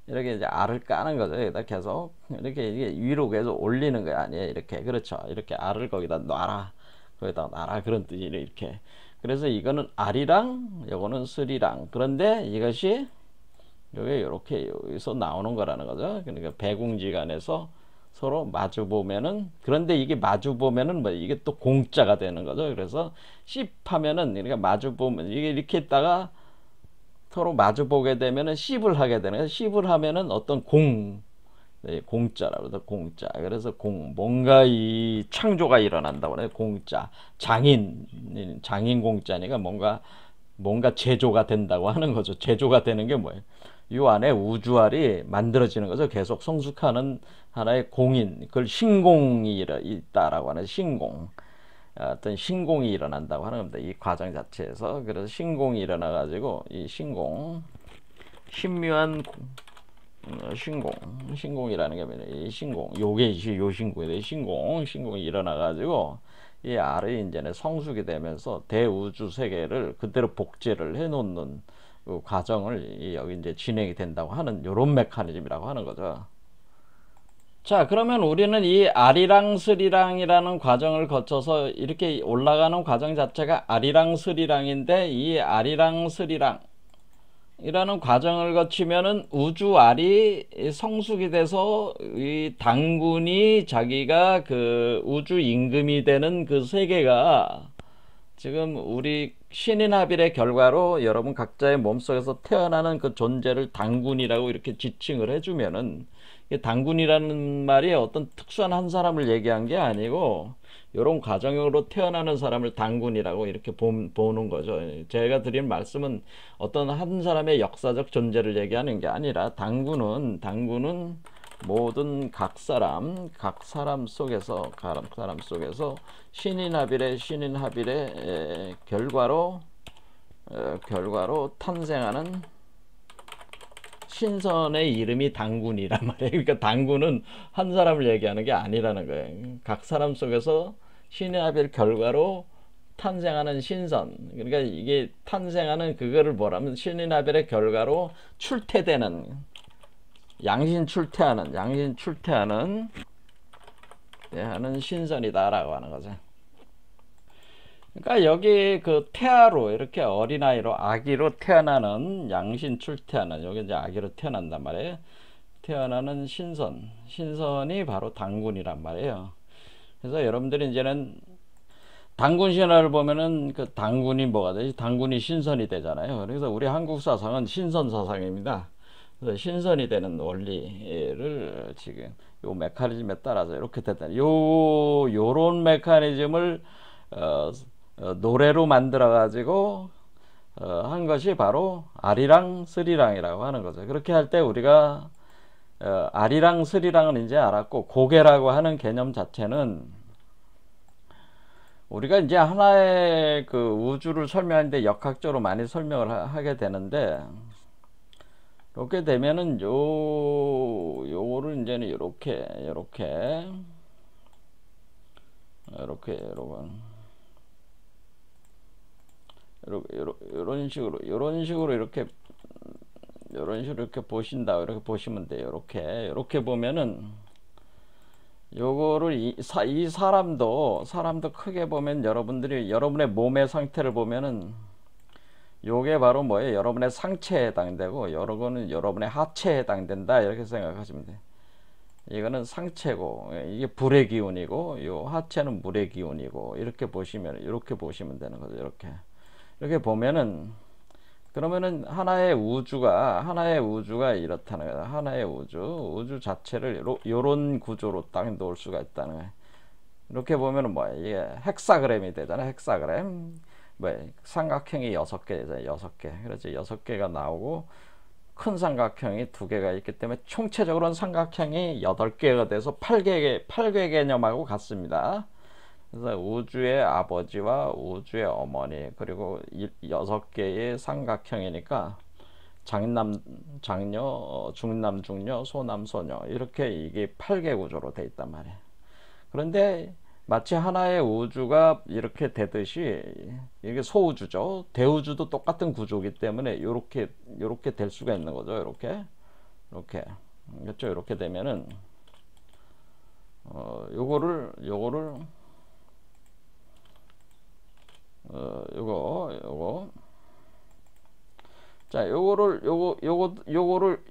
이렇게 이제 알을 까는 거죠. 여기다 계속 이렇게 이게 위로 계속 올리는 거 아니에요. 이렇게 그렇죠. 이렇게 알을 거기다 놔라. 거기다 놔라 그런 뜻이 이렇게. 그래서 이거는 알이랑 요거는 스리랑. 그런데 이것이 요게 이렇게 여기서 나오는 거라는 거죠. 그러니까 배궁지간에서 서로 마주 보면은, 그런데 이게 마주 보면은 뭐 이게 또 공자가 되는 거죠. 그래서 씹하면은, 그러니까 마주 보면 이게 이렇게 있다가 서로 마주 보게 되면은 씹을 하게 되는 거예요. 씹을 하면은 어떤 공자라고 해서 공자. 그래서 뭔가 이 창조가 일어난다고 해요. 공자. 장인 공자니까 뭔가 제조가 된다고 하는 거죠. 제조가 되는 게 뭐예요? 이 안에 우주알이 만들어지는 거죠. 계속 성숙하는 하나의 공인, 그걸 신공이 있다라고 하는 신공. 어떤 신공이 일어난다고 하는 겁니다. 이 과정 자체에서. 그래서 신공이 일어나 가지고 이 신묘한 신공이라는 게 뭐냐? 이 신공, 요게 요 신공이 신공이 일어나 가지고 이 알이 이제는 성숙이 되면서 대우주 세계를 그대로 복제를 해 놓는 그 과정을 여기 이제 진행이 된다고 하는 요런 메커니즘이라고 하는 거죠. 자, 그러면 우리는 이 아리랑 스리랑이라는 과정을 거쳐서 이렇게 올라가는 과정 자체가 아리랑 스리랑인데, 이 아리랑 스리랑 이라는 과정을 거치면은 우주알이 성숙이 돼서 이 당군이 자기가 그 우주 임금이 되는 그 세계가 지금 우리 신인합일의 결과로 여러분 각자의 몸속에서 태어나는 그 존재를 당군이라고 이렇게 지칭을 해주면은, 당군이라는 말이 어떤 특수한 한 사람을 얘기한 게 아니고 이런 과정으로 태어나는 사람을 당군이라고 이렇게 보는 거죠. 제가 드린 말씀은 어떤 한 사람의 역사적 존재를 얘기하는 게 아니라 당군은 모든 각 사람 속에서 신인합일의 결과로 탄생하는 신선의 이름이 당군이란 말이에요. 그러니까 당군은 한 사람을 얘기하는 게 아니라는 거예요. 각 사람 속에서 신인합일 결과로 탄생하는 신선. 그러니까 이게 탄생하는 그거를 뭐라면 신인합일의 결과로 출태되는, 양신 출태하는 하는 신선이다라고 하는 거죠. 그러니까 여기 그 태아로 이렇게 어린아이로 아기로 태어나는, 양신 출태하는, 여기 이제 아기로 태어난단 말이에요. 태어나는 신선이 바로 당군이란 말이에요. 그래서 여러분들이 이제는 당군 신화를 보면은 그 당군이 뭐가 되지? 당군이 신선이 되잖아요. 그래서 우리 한국 사상은 신선 사상입니다. 그래서 신선이 되는 원리를 지금 요 메커니즘에 따라서 이렇게 됐다. 요런 메커니즘을 노래로 만들어 가지고 한 것이 바로 아리랑 스리랑이라고 하는 거죠. 그렇게 할 때 우리가 아리랑 스리랑은 이제 알았고, 고개라고 하는 개념 자체는 우리가 이제 하나의 그 우주를 설명하는데 역학적으로 많이 설명을 하게 되는데, 이렇게 되면은 요거를 이제는 이렇게 여러분 이런 식으로 이렇게 보신다, 이렇게 보시면 돼요. 이렇게 보면은 요거를 이 사람도 크게 보면 여러분의 몸의 상태를 보면은 요게 바로 뭐예요? 여러분의 상체에 해당되고, 요거는 여러분의 하체에 해당된다, 이렇게 생각하시면 돼요. 이거는 상체고, 이게 불의 기운이고, 요 하체는 물의 기운이고, 이렇게 보시면 되는 거죠. 이렇게 보면은, 그러면은 하나의 우주가 이렇다는 거예요. 하나의 우주 자체를 요런 구조로 딱 놓을 수가 있다는 거예요. 이렇게 보면은 뭐예요? 이게 헥사그램이 되잖아요. 헥사그램. 삼각형이 6개. 그렇지. 6개가 나오고, 큰 삼각형이 2개가 있기 때문에 총체적으로는 삼각형이 8개가 돼서 8개 개념하고 같습니다. 그래서 우주의 아버지와 우주의 어머니, 그리고 6개의 삼각형이니까 장녀, 중남, 중녀, 소남, 소녀, 이렇게 이게 8개 구조로 돼 있단 말이에요. 그런데 마치 하나의 우주가 이렇게 되듯이, 이게 소우주죠. 대우주도 똑같은 구조이기 때문에 이렇게 될 수가 있는 거죠. 이렇게 이렇게 그렇죠. 이렇게 되면은 요거를 요거 자 요거를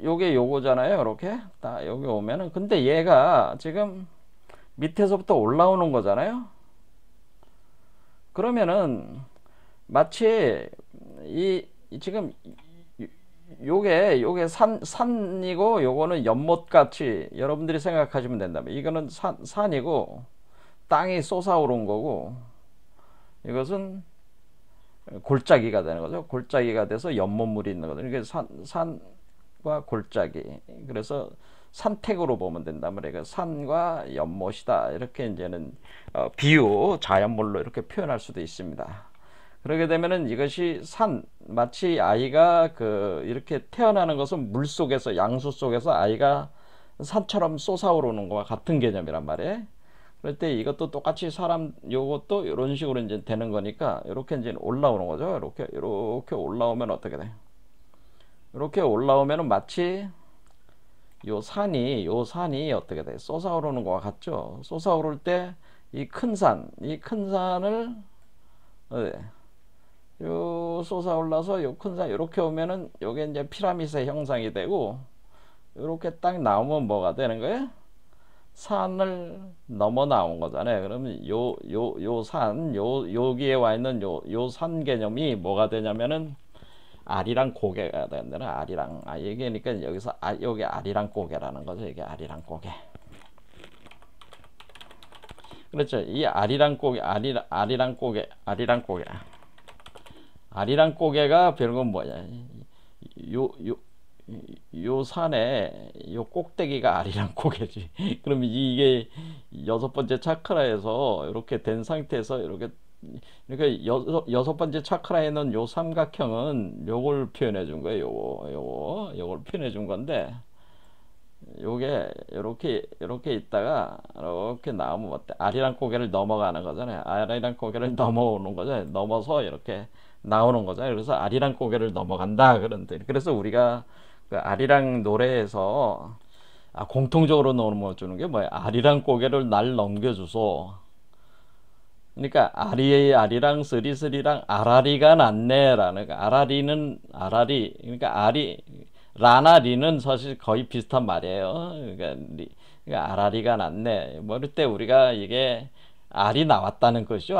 요게 요거잖아요. 이렇게 딱 여기 오면은 근데 얘가 지금 밑에서부터 올라오는 거잖아요. 그러면은 마치 이 지금 요게 산이고 요거는 연못 같이 여러분들이 생각하시면 된다면 이거는 산이고 땅이 솟아오른 거고 이것은 골짜기가 되는 거죠. 골짜기가 돼서 연못물이 있는 거죠. 이게 산과 골짜기. 그래서 산택으로 보면 된단 말이에요. 산과 연못이다. 이렇게 이제는 비유, 자연물로 이렇게 표현할 수도 있습니다. 그러게 되면은 이것이 마치 아이가 이렇게 태어나는 것은 물 속에서, 양수 속에서 아이가 산처럼 솟아오르는 것과 같은 개념이란 말이에요. 그럴 때 이것도 똑같이 요것도 이런 식으로 이제 되는 거니까, 이렇게 이제 올라오는 거죠. 이렇게 올라오면 어떻게 돼? 이렇게 올라오면은 마치 요 산이 어떻게 돼? 솟아오르는 것과 같죠. 솟아오를 때 이 큰 산을 요 솟아올라서 요 큰 산 이렇게 오면은 요게 이제 피라미드의 형상이 되고, 이렇게 딱 나오면 뭐가 되는 거예요? 산을 넘어 나온 거잖아요. 그러면 여기에 와 있는 요 산 개념이 뭐가 되냐면은 아리랑 고개가 된다는 아리랑. 얘기하니까 여기서 여기 아리랑 고개라는 거죠. 이게 아리랑 고개. 그렇죠. 이 아리랑 고개, 아리랑 고개가 별건 뭐냐? 요 산에 요 꼭대기가 아리랑 고개지. 그러면 이게 6번째 차크라에서 이렇게 된 상태에서 그러니까 여섯 번째 차크라에 있는 요 삼각형은 요걸 표현해 준 거예요. 요걸 표현해 준 건데, 요게 이렇게 있다가 이렇게 나오면 어때? 아리랑 고개를 넘어가는 거잖아요. 아리랑 고개를 넘어오는 거죠. 넘어서 이렇게 나오는 거잖아요. 그래서 아리랑 고개를 넘어간다 그런 뜻. 그래서 우리가 그 아리랑 노래에서 공통적으로 넘어주는 게 뭐야? 아리랑 고개를 날 넘겨주소. 그러니까 아리랑 스리랑 아라리가 낫네라는, 아라리 그러니까 라나리는 사실 거의 비슷한 말이에요. 그러니까 아라리가 낫네. 뭐 이럴 때 우리가 이게 알이 나왔다는 것이죠.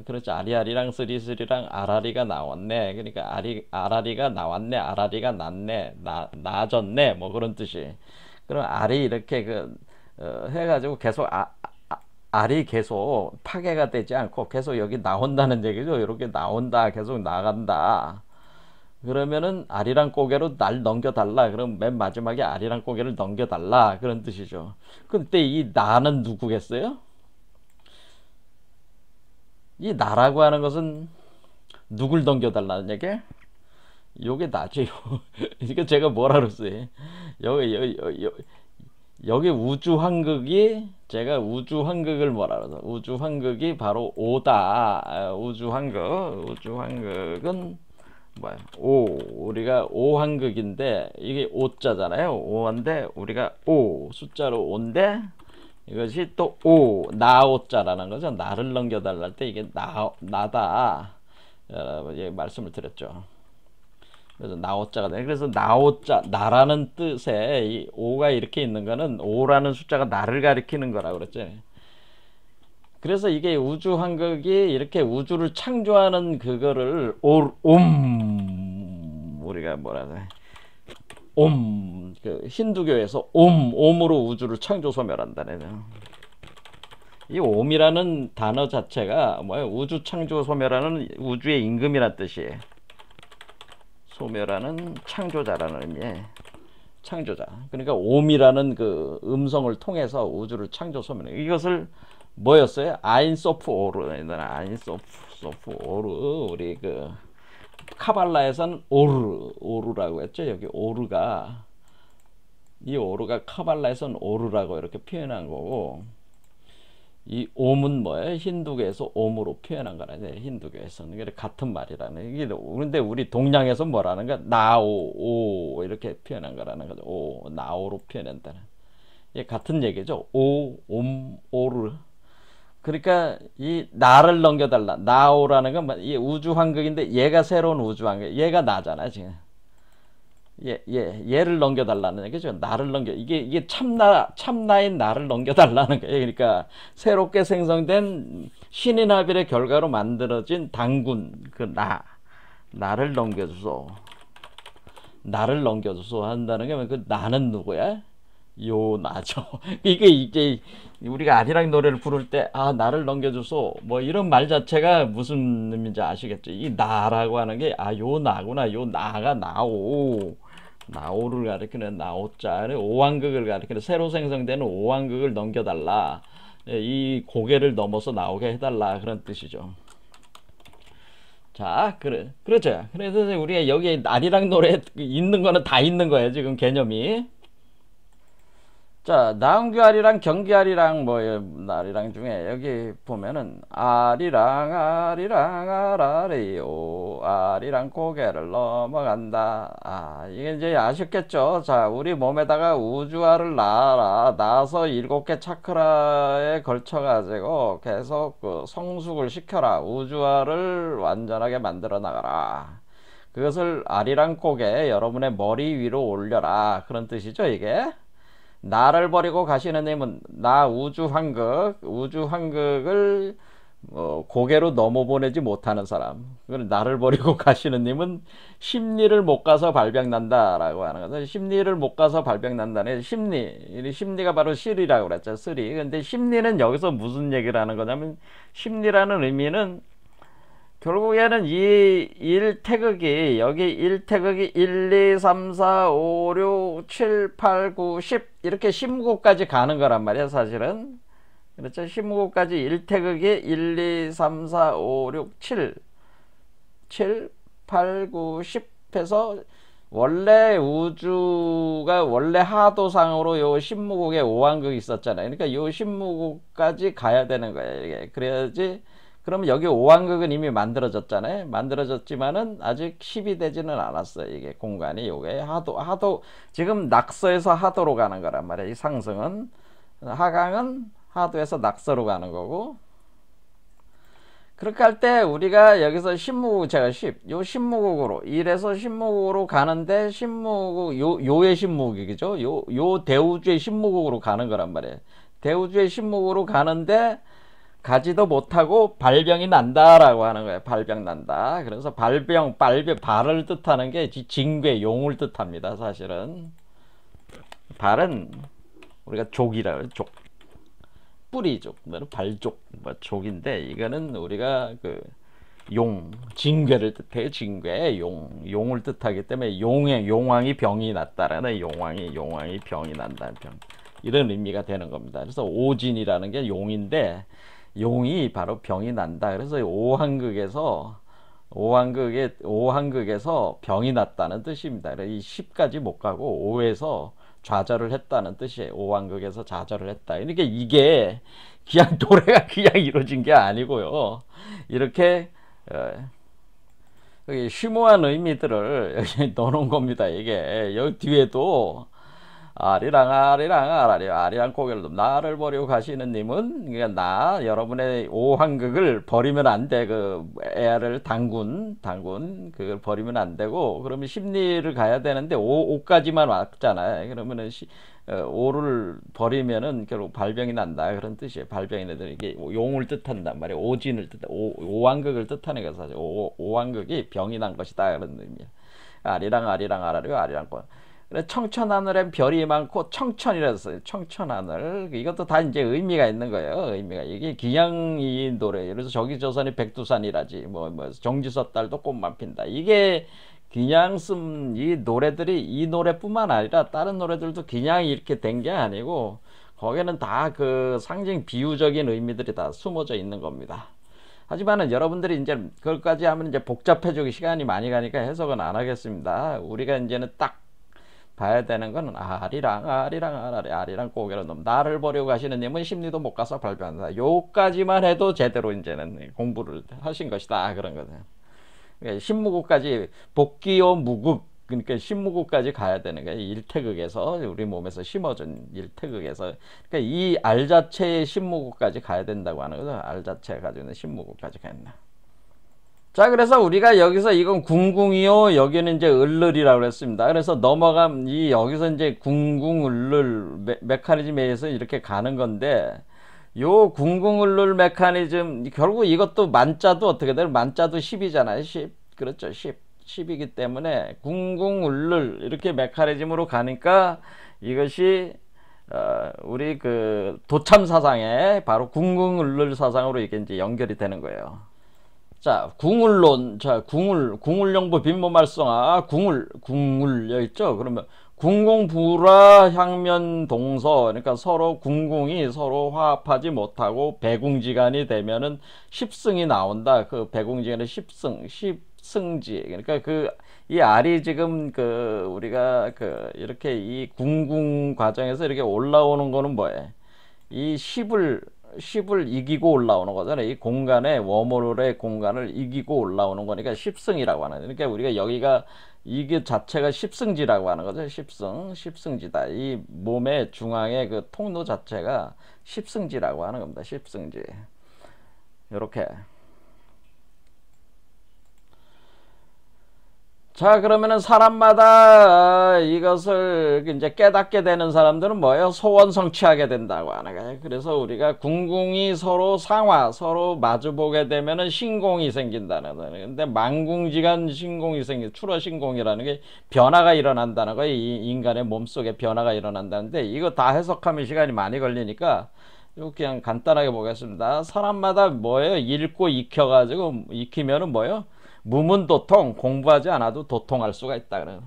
그렇죠. 아리랑 스리랑 아라리가 나왔네. 그러니까 아라리가 나왔네. 아라리가 낫네. 나아졌네. 뭐 그런 뜻이. 그럼 알이 이렇게 해가지고 계속 알이 계속 파괴가 되지 않고 계속 여기 나온다는 얘기죠. 이렇게 나온다, 계속 나간다. 그러면은 아리랑 고개로 날 넘겨달라. 그럼 맨 마지막에 아리랑 고개를 넘겨달라. 그런 뜻이죠. 근데 이 나는 누구겠어요? 이 나라고 하는 것은 누굴 넘겨달라는 얘기? 요게 나죠. 이거 제가 뭐라 그랬어요? 여기 우주 환극이, 제가 우주 환극을 뭐라 그래서 우주 환극이 바로 오다. 우주 환극은 뭐야? 우리가 오 환극인데 이게 오자잖아요. 오인데 우리가 숫자로 오인데 이것이 또 나오자라는 거죠. 나를 넘겨달라 할 때 이게 나다. 말씀을 드렸죠. 그래서 나오자가 돼. 그래서 나라는 뜻에 이 오가 이렇게 있는 거는 오라는 숫자가 나를 가리키는 거라고 그랬죠. 그래서 이게 우주 환극이 이렇게 우주를 창조하는 그거를 우리가 뭐라 그래? 그 힌두교에서 옴으로 우주를 창조 소멸한다네요. 이 옴이라는 단어 자체가 뭐예요? 우주 창조 소멸하는, 우주의 임금이란 뜻이에요. 소멸하는 창조자라는 의미에 창조자. 그러니까 옴이라는 그 음성을 통해서 우주를 창조 소멸해. 이것을 뭐였어요? 아인소프 오르. 우리 카발라에서는 오르라고 했죠. 여기 이 오르가 카발라에서는 오르라고 이렇게 표현한 거고, 이 옴은 뭐예요? 힌두교에서 옴으로 표현한 거라네. 힌두교에서는. 그래 같은 말이라는. 이게 근데 우리 동양에서 뭐라는 거야? 나오, 오 이렇게 표현한 거라는 거죠. 오, 나오로 표현한다는. 이게 같은 얘기죠. 오, 옴, 오르. 그러니까 이 나를 넘겨달라. 나오라는 건 이 우주 환극인데 얘가 새로운 우주 환극. 얘가 나잖아 지금. 얘를 넘겨달라는 얘기죠. 나를 넘겨. 이게 참나인 나를 넘겨달라는 거예요. 그러니까 새롭게 생성된 신인합일의 결과로 만들어진 당군, 나를 넘겨주소. 나를 넘겨주소 한다는 게, 그 나는 누구야? 요 나죠. 이게 우리가 아리랑 노래를 부를 때 나를 넘겨주소 뭐 이런 말 자체가 무슨 의미인지 아시겠죠? 이 나라고 하는 게 요 나구나. 요 나가 나오를 가리키는 나오자 오왕극을 가리키는 새로 생성되는 오왕극을 넘겨달라. 이 고개를 넘어서 나오게 해달라 그런 뜻이죠. 자, 그렇죠. 그래서 우리가 여기 아리랑 노래 있는 거는 다 있는 거예요 지금 개념이. 자, 나은규 아리랑 경기 아리랑 뭐 아리랑 중에 여기 보면은 아리랑 아라리요 아리랑 고개를 넘어간다. 이게 이제 아셨겠죠? 자, 우리 몸에다가 우주화를 놔서 7개 차크라에 걸쳐 가지고 계속 그 성숙을 시켜라. 우주화를 완전하게 만들어 나가라. 그것을 아리랑 고개 여러분의 머리 위로 올려라. 그런 뜻이죠, 이게. 나를 버리고 가시는 님은 나 우주 환극을 고개로 넘어보내지 못하는 사람. 나를 버리고 가시는 님은 심리를 못 가서 발병난다라고 하는 거죠. 심리를 못 가서 발병난다는 심리가 바로 실이라고 그랬죠. 실이. 근데 심리는 여기서 무슨 얘기를 하는 거냐면 심리라는 의미는 결국에는 이 1태극이 여기 1태극이 1, 2, 3, 4, 5, 6, 7, 8, 9, 10 이렇게 10구까지 가는 거란 말이야 사실은. 그렇죠. 10구까지 1태극이 1, 2, 3, 4, 5, 6, 7 8, 9, 10 해서 원래 우주가 원래 하도상으로 요 신무국에 오왕극이 있었잖아요. 그러니까 요 신무국까지 가야 되는 거예요. 이게. 그래야지. 그러면 여기 오왕극은 이미 만들어졌잖아요. 만들어졌지만은 아직 10이 되지는 않았어요. 이게 공간이 요게 하도 지금 낙서에서 하도로 가는 거란 말이에요. 이 상승은 하강은 하도에서 낙서로 가는 거고. 그렇게 할 때 우리가 여기서 신무국 제가 요 신무국으로 1에서 신무국으로 가는데 신무국 요의 신무국이죠. 요 대우주의 신무국으로 가는 거란 말이에요. 대우주의 신무국으로 가는데 가지도 못하고 발병이 난다라고 하는 거예요. 발병 난다. 그래서 발을 뜻하는 게 징괴, 용을 뜻합니다. 사실은 발은 우리가 족이라고 해요. 족, 뿌리족, 발족, 족인데 이거는 우리가 그 징괴를 뜻해요. 징괴, 용을 뜻하기 때문에 용왕이 병이 났다라는 용왕이 병이 난다는 이런 의미가 되는 겁니다. 그래서 오진이라는 게 용인데. 용이 바로 병이 난다. 그래서 오한극에서 병이 났다는 뜻입니다. 이 10까지 못 가고 5에서 좌절을 했다는 뜻이에요. 오한극에서 좌절을 했다. 이렇게 이게 그냥 노래가 그냥 이루어진 게 아니고요. 이렇게 심오한 의미들을 여기 넣어놓은 겁니다. 이게 여기 뒤에도 아리랑 고개를 나를 버리고 가시는 님은 그러니까 여러분의 오한극을 버리면 안 돼. 그 애를 당군 그걸 버리면 안 되고 그러면 심리를 가야 되는데 5까지만 왔잖아요. 그러면은 5를 버리면은 결국 발병이 난다 그런 뜻이에요. 발병이 나는 이게 용을 뜻한단 말이에요. 오진을 오한극을 뜻하는 거 사실 오한극이 병이 난 것이다 그런 의미예요. 아리랑 청천하늘엔 별이 많고 청천이라서 써요. 청천하늘. 이것도 다 이제 의미가 있는 거예요. 의미가. 이게 기양이 노래. 그래서 저기 저선이 백두산이라지. 정지서 딸도 꽃만 핀다. 이게 그냥 쓴 이 노래들이 이 노래뿐만 아니라 다른 노래들도 그냥 이렇게 된 게 아니고 거기에는 다 그 상징 비유적인 의미들이 다 숨어져 있는 겁니다. 하지만은 여러분들이 이제 그것까지 하면 이제 복잡해지고 시간이 많이 가니까 해석은 안 하겠습니다. 우리가 이제는 딱 봐야 되는 건 아리랑 고개를 넘. 나를 보려고 하시는 님은 심리도 못 가서 발표한다. 요까지만 해도 제대로 이제는 공부를 하신 것이다. 그런 거죠. 그러니까 신무국까지 복기요 무국, 그러니까 신무국까지 가야 되는 거예요. 일태극에서 우리 몸에서 심어준 일태극에서, 그러니까 이 알 자체의 신무국까지 가야 된다고 하는 거죠. 알 자체가 가지고 있는 신무국까지 가야. 자, 그래서 우리가 여기서 이건 궁궁이요, 여기는 이제 을를이라고 그랬습니다. 그래서 넘어감, 여기서 이제 궁궁을를 메커니즘에 의해서 이렇게 가는 건데, 요 궁궁을를 메커니즘, 결국 이것도 만자도 어떻게 돼요? 만자도 10이잖아요. 10. 그렇죠. 10이기 때문에 궁궁을를 이렇게 메커니즘으로 가니까 이것이 우리 그 도참 사상에 바로 궁궁을를 사상으로 이게 이제 연결이 되는 거예요. 자, 궁을론. 자, 궁을용부 빈모말성아. 궁을 여기 있죠. 그러면 궁궁불화 향면 동서, 그러니까 서로 궁궁이 서로 화합하지 못하고 배궁지간이 되면은 십승이 나온다. 그 배궁지간의 십승지. 그러니까 이 알이 지금 우리가 이렇게 이 궁궁 과정에서 이렇게 올라오는 거는 뭐예요? 이 10을 이기고 올라오는 거잖아요. 이 공간에, 워몰의 공간을 이기고 올라오는 거니까 십승이라고 하는. 그러니까 우리가 여기가 이게 자체가 십승지라고 하는 거죠. 십승지다. 이 몸의 중앙의 그 통로 자체가 십승지라고 하는 겁니다. 십승지. 이렇게. 자, 그러면은 사람마다 이것을 이제 깨닫게 되는 사람들은 뭐예요? 소원 성취하게 된다고 하는 거예요. 그래서 우리가 궁궁이 서로 서로 마주보게 되면은 신공이 생긴다는 거예요. 근데 만궁지간 신공이 출어 신공이라는 게 변화가 일어난다는 거예요. 이 인간의 몸속에 변화가 일어난다는데, 이거 다 해석하면 시간이 많이 걸리니까 그냥 간단하게 보겠습니다. 사람마다 뭐예요? 읽고 익히면은 뭐예요? 무문도통, 공부하지 않아도 도통할 수가 있다. 그래요.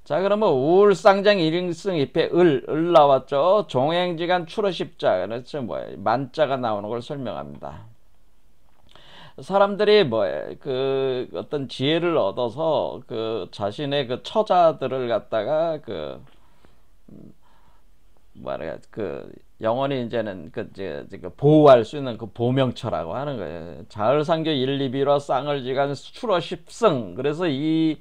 자, 그러면 우울상장 일승 입에 을 나왔죠. 종행지간 출어십자. 그렇죠. 뭐예요? 만자가 나오는 걸 설명합니다. 사람들이 뭐예요? 어떤 지혜를 얻어서 자신의 처자들을 갖다가 영원히 이제는 보호할 수 있는 보명처라고 하는 거예요. 자을상교 1, 2비로 쌍을지간 출어 십승. 그래서 이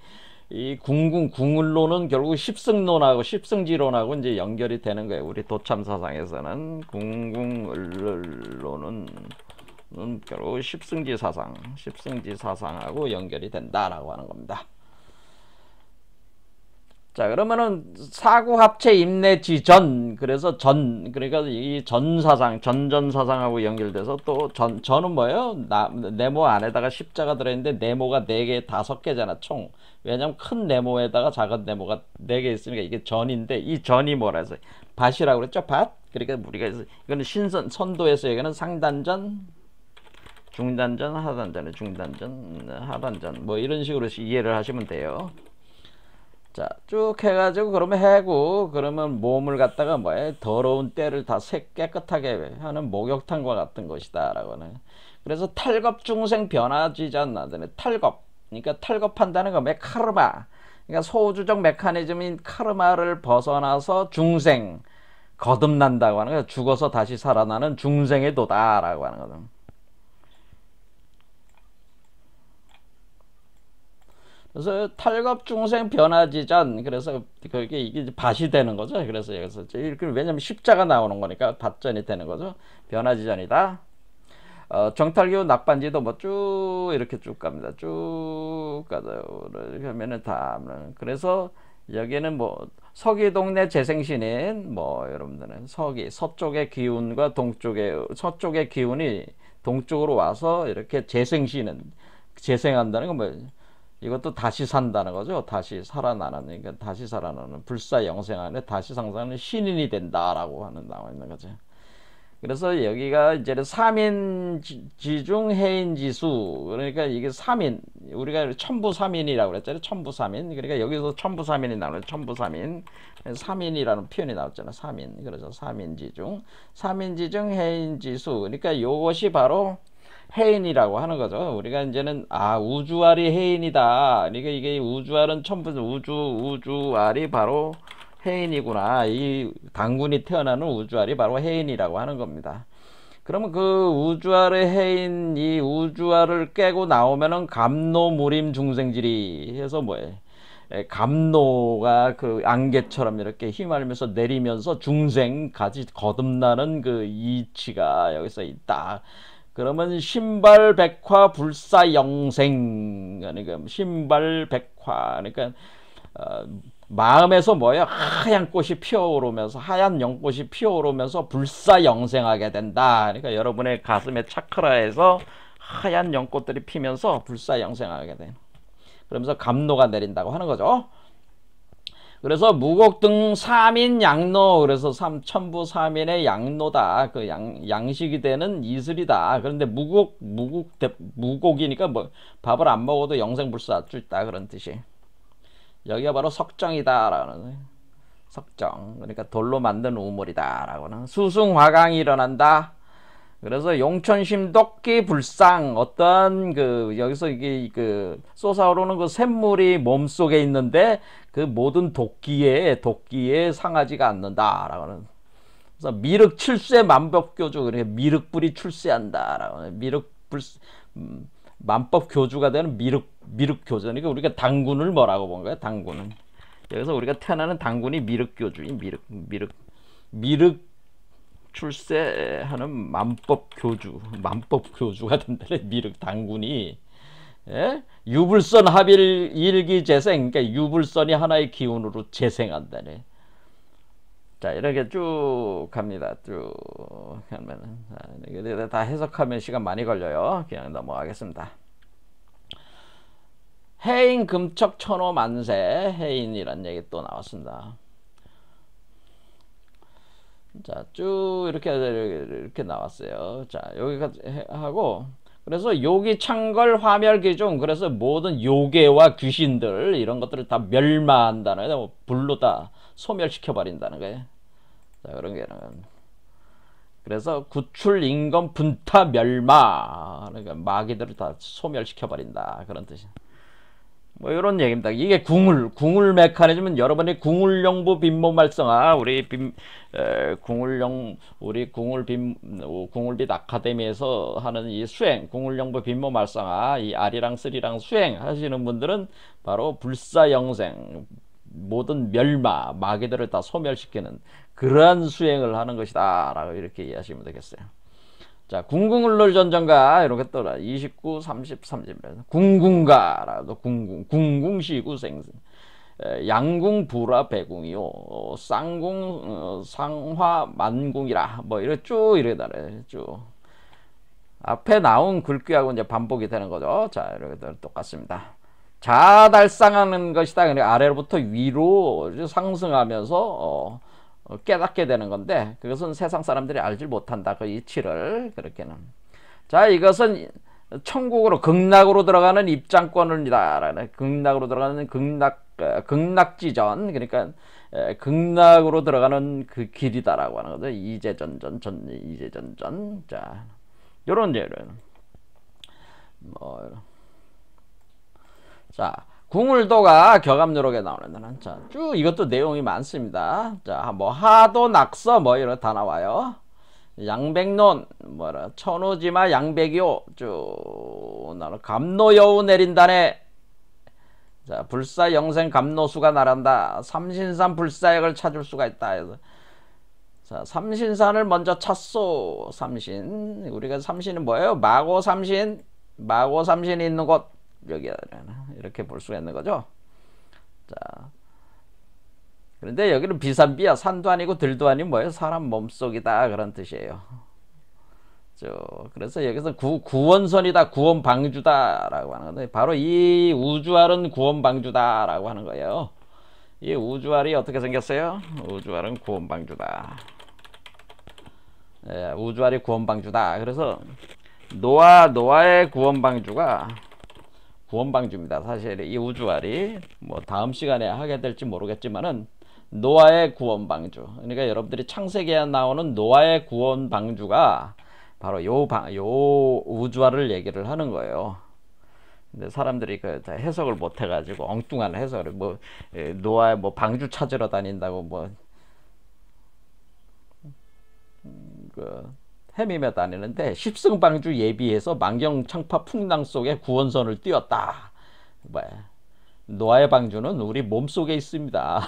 궁을론은 결국 십승론하고 십승지론하고 이제 연결이 되는 거예요. 우리 도참 사상에서는 궁을론은 결국 십승지 사상하고 연결이 된다라고 하는 겁니다. 자, 그러면은 사구합체 임내지전. 그래서 그러니까 이 전사상, 전전사상하고 연결돼서 또 전은 뭐예요? 네모 안에다가 십자가 들어있는데 네모가 4개, 5개잖아, 총. 왜냐면 큰 네모에다가 작은 네모가 4개 있으니까 이게 전인데, 이 전이 뭐라 해서 밭이라고 그랬죠? 밭. 그러니까 우리가 이거는 선도에서 얘기하는 상단전, 중단전, 하단전, 하단전, 뭐 이런 식으로 이해를 하시면 돼요. 자, 쭉 해가지고 그러면 해고, 그러면 몸을 갖다가 더러운 때를 다 깨끗하게 하는 목욕탕과 같은 것이다 라고는. 그래서 탈겁 중생 변화지전 나더니 탈겁, 그러니까 탈겁한다는 거 카르마, 그러니까 소우주적 메커니즘인 카르마를 벗어나서 중생, 거듭난다고 하는 거예요. 죽어서 다시 살아나는 중생의 도다라고 하는 거죠. 그래서 탈겁 중생 변화지전. 그래서 이게 밭이 되는 거죠. 그래서 여기서 왜냐면 십자가 나오는 거니까 밭전이 되는 거죠. 변화지전이다. 정탈교 낙반지도 쭉 이렇게 쭉 갑니다. 쭉 가죠. 이렇게 하면은 그래서 여기는 서기동네 재생신인 여러분들은 서쪽의 기운과 서쪽의 기운이 동쪽으로 와서 이렇게 재생한다는 건 뭐예요? 이것도 다시 산다는 거죠. 다시 살아나는, 그러니까 다시 살아나는 불사 영생하는 다시 상상하는 신인이 된다라고 나와 있는 거죠. 그래서 여기가 이제 삼인지중 해인지수, 그러니까 이게 삼인, 우리가 천부삼인이라고 그랬잖아요. 천부삼인. 그러니까 여기서 천부삼인이 나와요. 천부삼인. 삼인이라는 표현이 나왔잖아요. 삼인. 그래서 삼인지중 해인지수. 그러니까 이것이 바로 해인이라고 하는 거죠. 우리가 이제는 우주알이 해인이다. 그러니까 이게 우주알은 우주알이 바로 해인이구나. 이 단군이 태어나는 우주알이 바로 해인이라고 하는 겁니다. 그러면 그 우주알의 해인, 이 우주알을 깨고 나오면은 감노무림 중생지리 해서 뭐예요? 감노가 그 안개처럼 이렇게 휘말면서 내리면서 중생까지 거듭나는 그 이치가 여기서 있다. 그러면 신발백화 불사영생, 그러니까 신발백화, 그러니까 마음에서 뭐예요? 하얀 꽃이 피어오르면서, 하얀 연꽃이 피어오르면서 불사영생하게 된다. 그러니까 여러분의 가슴의 차크라에서 하얀 연꽃들이 피면서 불사영생하게 되는, 그러면서 감노가 내린다고 하는 거죠. 그래서 무곡등 삼인 양노, 그래서 천부 삼인의 양노다. 그 양식이 되는 이슬이다. 그런데 무곡이니까 뭐 밥을 안 먹어도 영생불사 할 수 있다, 그런 뜻이. 여기가 바로 석정이다라는, 석정, 그러니까 돌로 만든 우물이다라고는. 수승화강이 일어난다. 그래서 용천심독기 불상, 어떤 그 여기서 이게 그 솟아오르는 그 샘물이 몸 속에 있는데 그 모든 도끼에 상하지가 않는다라고는. 그래서 미륵 칠세 만법교주, 그러니까 미륵불이 출세한다라고. 미륵불 만법 교주가 되는 미륵 교주. 그러니까 우리가 당군을 뭐라고 본 거야? 당군은. 여기서 우리가 태어나는 당군이 미륵 교주인 미륵 출세하는 만법 교주가 된다네. 미륵 당군이. 예? 유불선 합일 일기재생, 그러니까 유불선이 하나의 기운으로 재생한다네. 자, 이렇게 쭉 갑니다. 쭉 하면은, 이게 다 해석하면 시간 많이 걸려요. 그냥 넘어가겠습니다. 해인 금척 천호 만세, 해인이란 얘기 또 나왔습니다. 자, 쭉 이렇게 나왔어요. 자, 여기까지 하고, 그래서 요기 창걸 화멸 기중, 그래서 모든 요괴와 귀신들 이런 것들을 다 멸마한다는 거예요. 불로 다 소멸시켜 버린다는 거예요. 자, 그런 게는, 그래서 구출 인검 분타 멸마, 그러니까 마귀들을 다 소멸시켜 버린다, 그런 뜻이. 뭐 이런 얘기입니다. 이게 궁울 메커니즘은 여러분이 궁울영부 빈몸 활성화, 우리 궁울빛 아카데미에서 하는 이 수행, 궁울영부 빈몸 활성화, 이 R이랑 3랑 수행 하시는 분들은 바로 불사영생, 모든 멸마, 마귀들을 다 소멸시키는 그러한 수행을 하는 것이다 라고 이렇게 이해하시면 되겠어요. 자, 궁궁을놀전전가 이렇게 떠라. 29, 30, 30. 궁궁가라도 궁궁시구생. 양궁 불화 배궁이요. 쌍궁 상화 만궁이라. 뭐 이렇게 쭉 이래다래. 쭉. 앞에 나온 글귀하고 이제 반복이 되는 거죠. 자, 이렇게 똑같습니다. 자달상하는 것이다. 그러니까 아래로부터 위로 상승하면서 깨닫게 되는 건데, 그것은 세상 사람들이 알지 못한다. 그 이치를. 그렇게는. 자, 이것은 천국으로, 극락으로 들어가는 입장권이다. 극락으로 들어가는 극락지전. 그러니까 극락으로 들어가는 그 길이다라고 하는 거죠. 이제전전. 자, 요런 예를. 자, 궁울도가 격암요록에 나오는, 자, 쭉 이것도 내용이 많습니다. 자, 뭐 하도 낙서 뭐 이런 다 나와요. 양백론 뭐라 천우지마 양백요 쭉 나는 감노여우 내린다네. 자, 불사영생 감노수가 나란다. 삼신산 불사역을 찾을 수가 있다. 해서 자, 삼신산을 먼저 찾소. 삼신, 우리가 삼신은 뭐예요? 마고삼신이 있는 곳, 여기 이렇게 볼 수가 있는 거죠. 자, 그런데 여기는 비산비야. 산도 아니고 들도 아니고 뭐예요? 사람 몸속이다, 그런 뜻이에요. 그래서 여기서 구원선이다, 구원방주다라고 하는 건데, 바로 이 우주알은 구원방주다라고 하는 거예요. 이 우주알이 어떻게 생겼어요? 우주알은 구원방주다. 예, 우주알이 구원방주다. 그래서 노아의 구원방주가 구원방주입니다. 사실 이 우주알이 뭐 다음 시간에 하게 될지 모르겠지만은 노아의 구원방주. 그러니까 여러분들이 창세기에 나오는 노아의 구원방주가 바로 요 우주알을 얘기를 하는 거예요. 근데 사람들이 그 해석을 못 해가지고 엉뚱한 해석을 뭐 노아 뭐 방주 찾으러 다닌다고 뭐 그 헤매며 다니는데 십승방주 예비해서 만경창파 풍랑 속에 구원선을 띄웠다. 뭐야? 노아의 방주는 우리 몸속에 있습니다.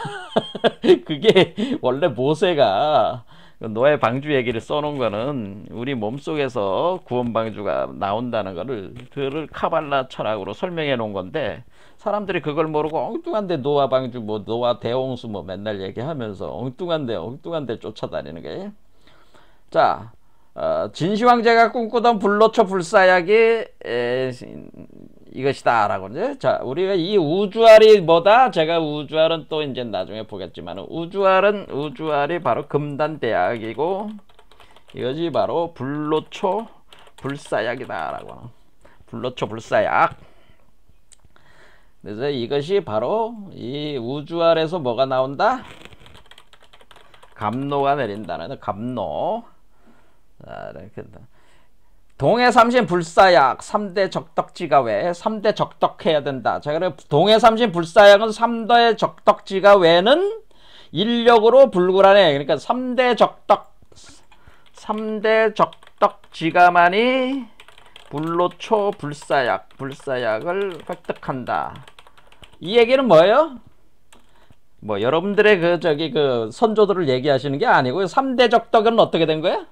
그게 원래 모세가 노아의 방주 얘기를 써놓은 거는 우리 몸속에서 구원 방주가 나온다는 거를 그를 카발라 철학으로 설명해 놓은 건데 사람들이 그걸 모르고 엉뚱한데 노아 방주 뭐 노아 대홍수 뭐 맨날 얘기하면서 엉뚱한데 쫓아다니는 게. 자, 진시황제가 꿈꾸던 불로초 불사약이 이것이다 라고. 자, 우리가 이 우주알이 뭐다? 제가 우주알은 또 이제 나중에 보겠지만 우주알이 바로 금단대약이고 이것이 바로 불로초 불사약이다 라고. 불로초 불사약. 그래서 이것이 바로 이 우주알에서 뭐가 나온다? 감노가 내린다는 감노. 자, 이렇게 동해 삼신 불사약 3대 적덕지가 왜 3대 적덕해야 된다. 자, 그래 동해 삼신 불사약은 3대 적덕지가 왜는 인력으로 불굴하네. 그러니까 3대 적덕지가만이 불로초 불사약을 획득한다. 이 얘기는 뭐예요? 뭐 여러분들의 그 선조들을 얘기하시는 게 아니고 3대 적덕은 어떻게 된 거야?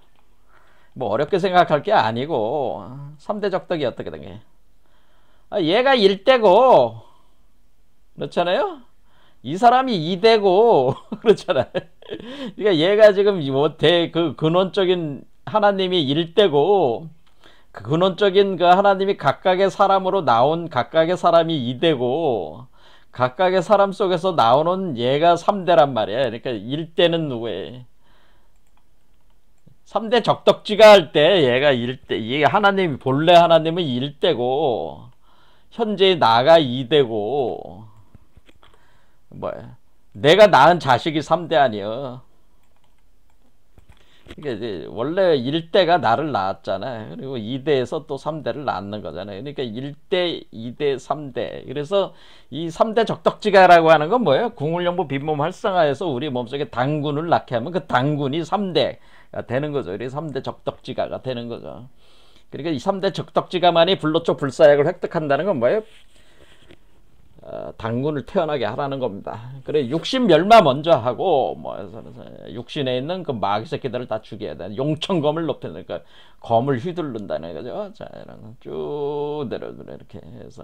뭐 어렵게 생각할 게 아니고 3대 적덕이 어떻게 된 거야? 얘가 1대고 그렇잖아요? 이 사람이 2대고 그렇잖아요. 그러니까 얘가 지금 그 근원적인 하나님이 1대고 그 근원적인 그 하나님이 각각의 사람으로 나온 각각의 사람이 2대고 각각의 사람 속에서 나오는 얘가 3대란 말이야. 그러니까 1대는 누구예요? 3대 적덕지가 할 때 얘가 1대, 이게 하나님이 본래 하나님은 1대고 현재 나가 2대고 뭐야? 내가 낳은 자식이 3대 아니여. 이게 원래 1대가 나를 낳았잖아. 그리고 2대에서 또 3대를 낳는 거잖아요. 그러니까 1대, 2대, 3대. 그래서 이 3대 적덕지가라고 하는 건 뭐예요? 궁울영부 빈몸 활성화해서 우리 몸속에 당군을 낳게 하면 그 당군이 3대가 되는 거죠. 그래서 3대 적덕지가가 되는 거죠. 그러니까 이 3대 적덕지가만이 불로초 불사약을 획득한다는 건 뭐예요? 당군을 태어나게 하라는 겁니다. 그래 육신 멸마 먼저 하고 뭐 육신에 있는 그 마귀 새끼들을 다 죽여야 돼. 용천검을 높이는 그 검을 휘두른다는 거죠. 자, 이런 쭉 내려주네 이렇게 해서.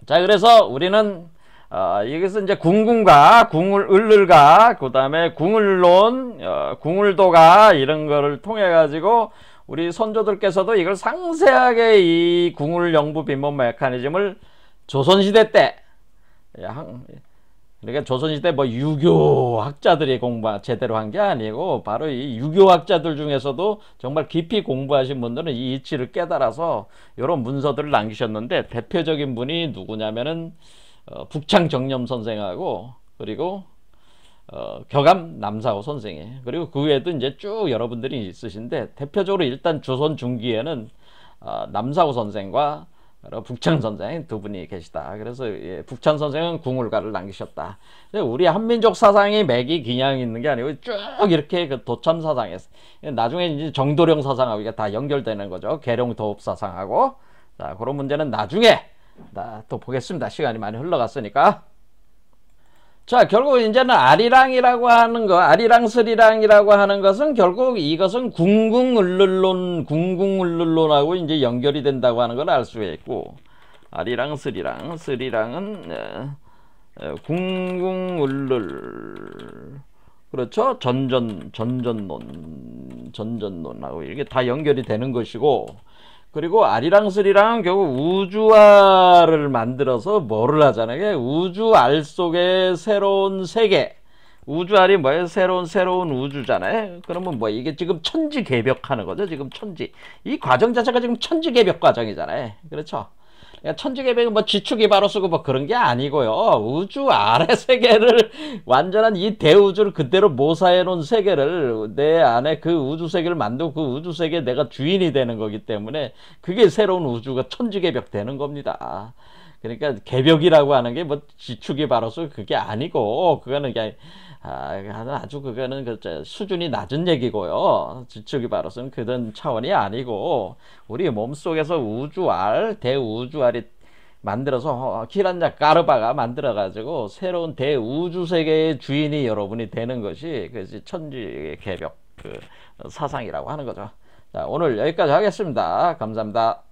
자, 그래서 우리는 여기서 이제 궁궁과 궁을을가 그다음에 궁을론 궁을도가 이런 거를 통해 가지고 우리 선조들께서도 이걸 상세하게 이 궁을영부 빈몸 메커니즘을 조선시대 때, 그러니까 조선시대 뭐 유교학자들이 제대로 한 게 아니고 바로 이 유교학자들 중에서도 정말 깊이 공부하신 분들은 이 이치를 깨달아서 이런 문서들을 남기셨는데 대표적인 분이 누구냐면은 북창정념 선생하고 그리고 격암 남사호 선생이에요. 그리고 그 외에도 이제 쭉 여러분들이 있으신데 대표적으로 일단 조선 중기에는 남사호 선생과 북찬 선생 두 분이 계시다. 그래서 북찬 선생은 궁울가를 남기셨다. 우리 한민족 사상이 맥이 그냥 있는 게 아니고 쭉 이렇게 그 도참 사상에서 나중에 이제 정도령 사상하고 이게 다 연결되는 거죠. 계룡 도읍 사상하고. 자, 그런 문제는 나중에 또 보겠습니다. 시간이 많이 흘러갔으니까. 자, 결국 이제는 아리랑이라고 하는 거, 아리랑스리랑이라고 하는 것은 결국 이것은 궁궁을룰론하고 이제 연결이 된다고 하는 걸 알 수가 있고, 아리랑스리랑, 스리랑은 궁궁을룰, 그렇죠? 전전론하고 이게 다 연결이 되는 것이고, 그리고 아리랑스리랑은 결국 우주알을 만들어서 뭐를 하잖아요. 우주알 속에 새로운 세계. 우주알이 뭐예요? 새로운 우주잖아요. 그러면 뭐 이게 지금 천지개벽하는 거죠. 지금 이 과정 자체가 지금 천지개벽 과정이잖아요. 그렇죠? 그러니까 천지개벽은 뭐 지축이 바로 쓰고 뭐 그런 게 아니고요. 우주 아래 세계를 완전한 이 대우주를 그대로 모사해 놓은 세계를 내 안에 그 우주 세계를 만들고 그 우주 세계에 내가 주인이 되는 거기 때문에 그게 새로운 우주가 천지개벽 되는 겁니다. 그러니까 개벽이라고 하는 게 뭐 지축이 바로서 그게 아니고 그거는 그냥 아주 그거는 그 수준이 낮은 얘기고요. 지축이 바로서는 그런 차원이 아니고 우리 몸속에서 우주알 대우주알이 만들어서 키란자 까르바가 만들어 가지고 새로운 대우주 세계의 주인이 여러분이 되는 것이 그 천지개벽 그 사상이라고 하는 거죠. 자, 오늘 여기까지 하겠습니다. 감사합니다.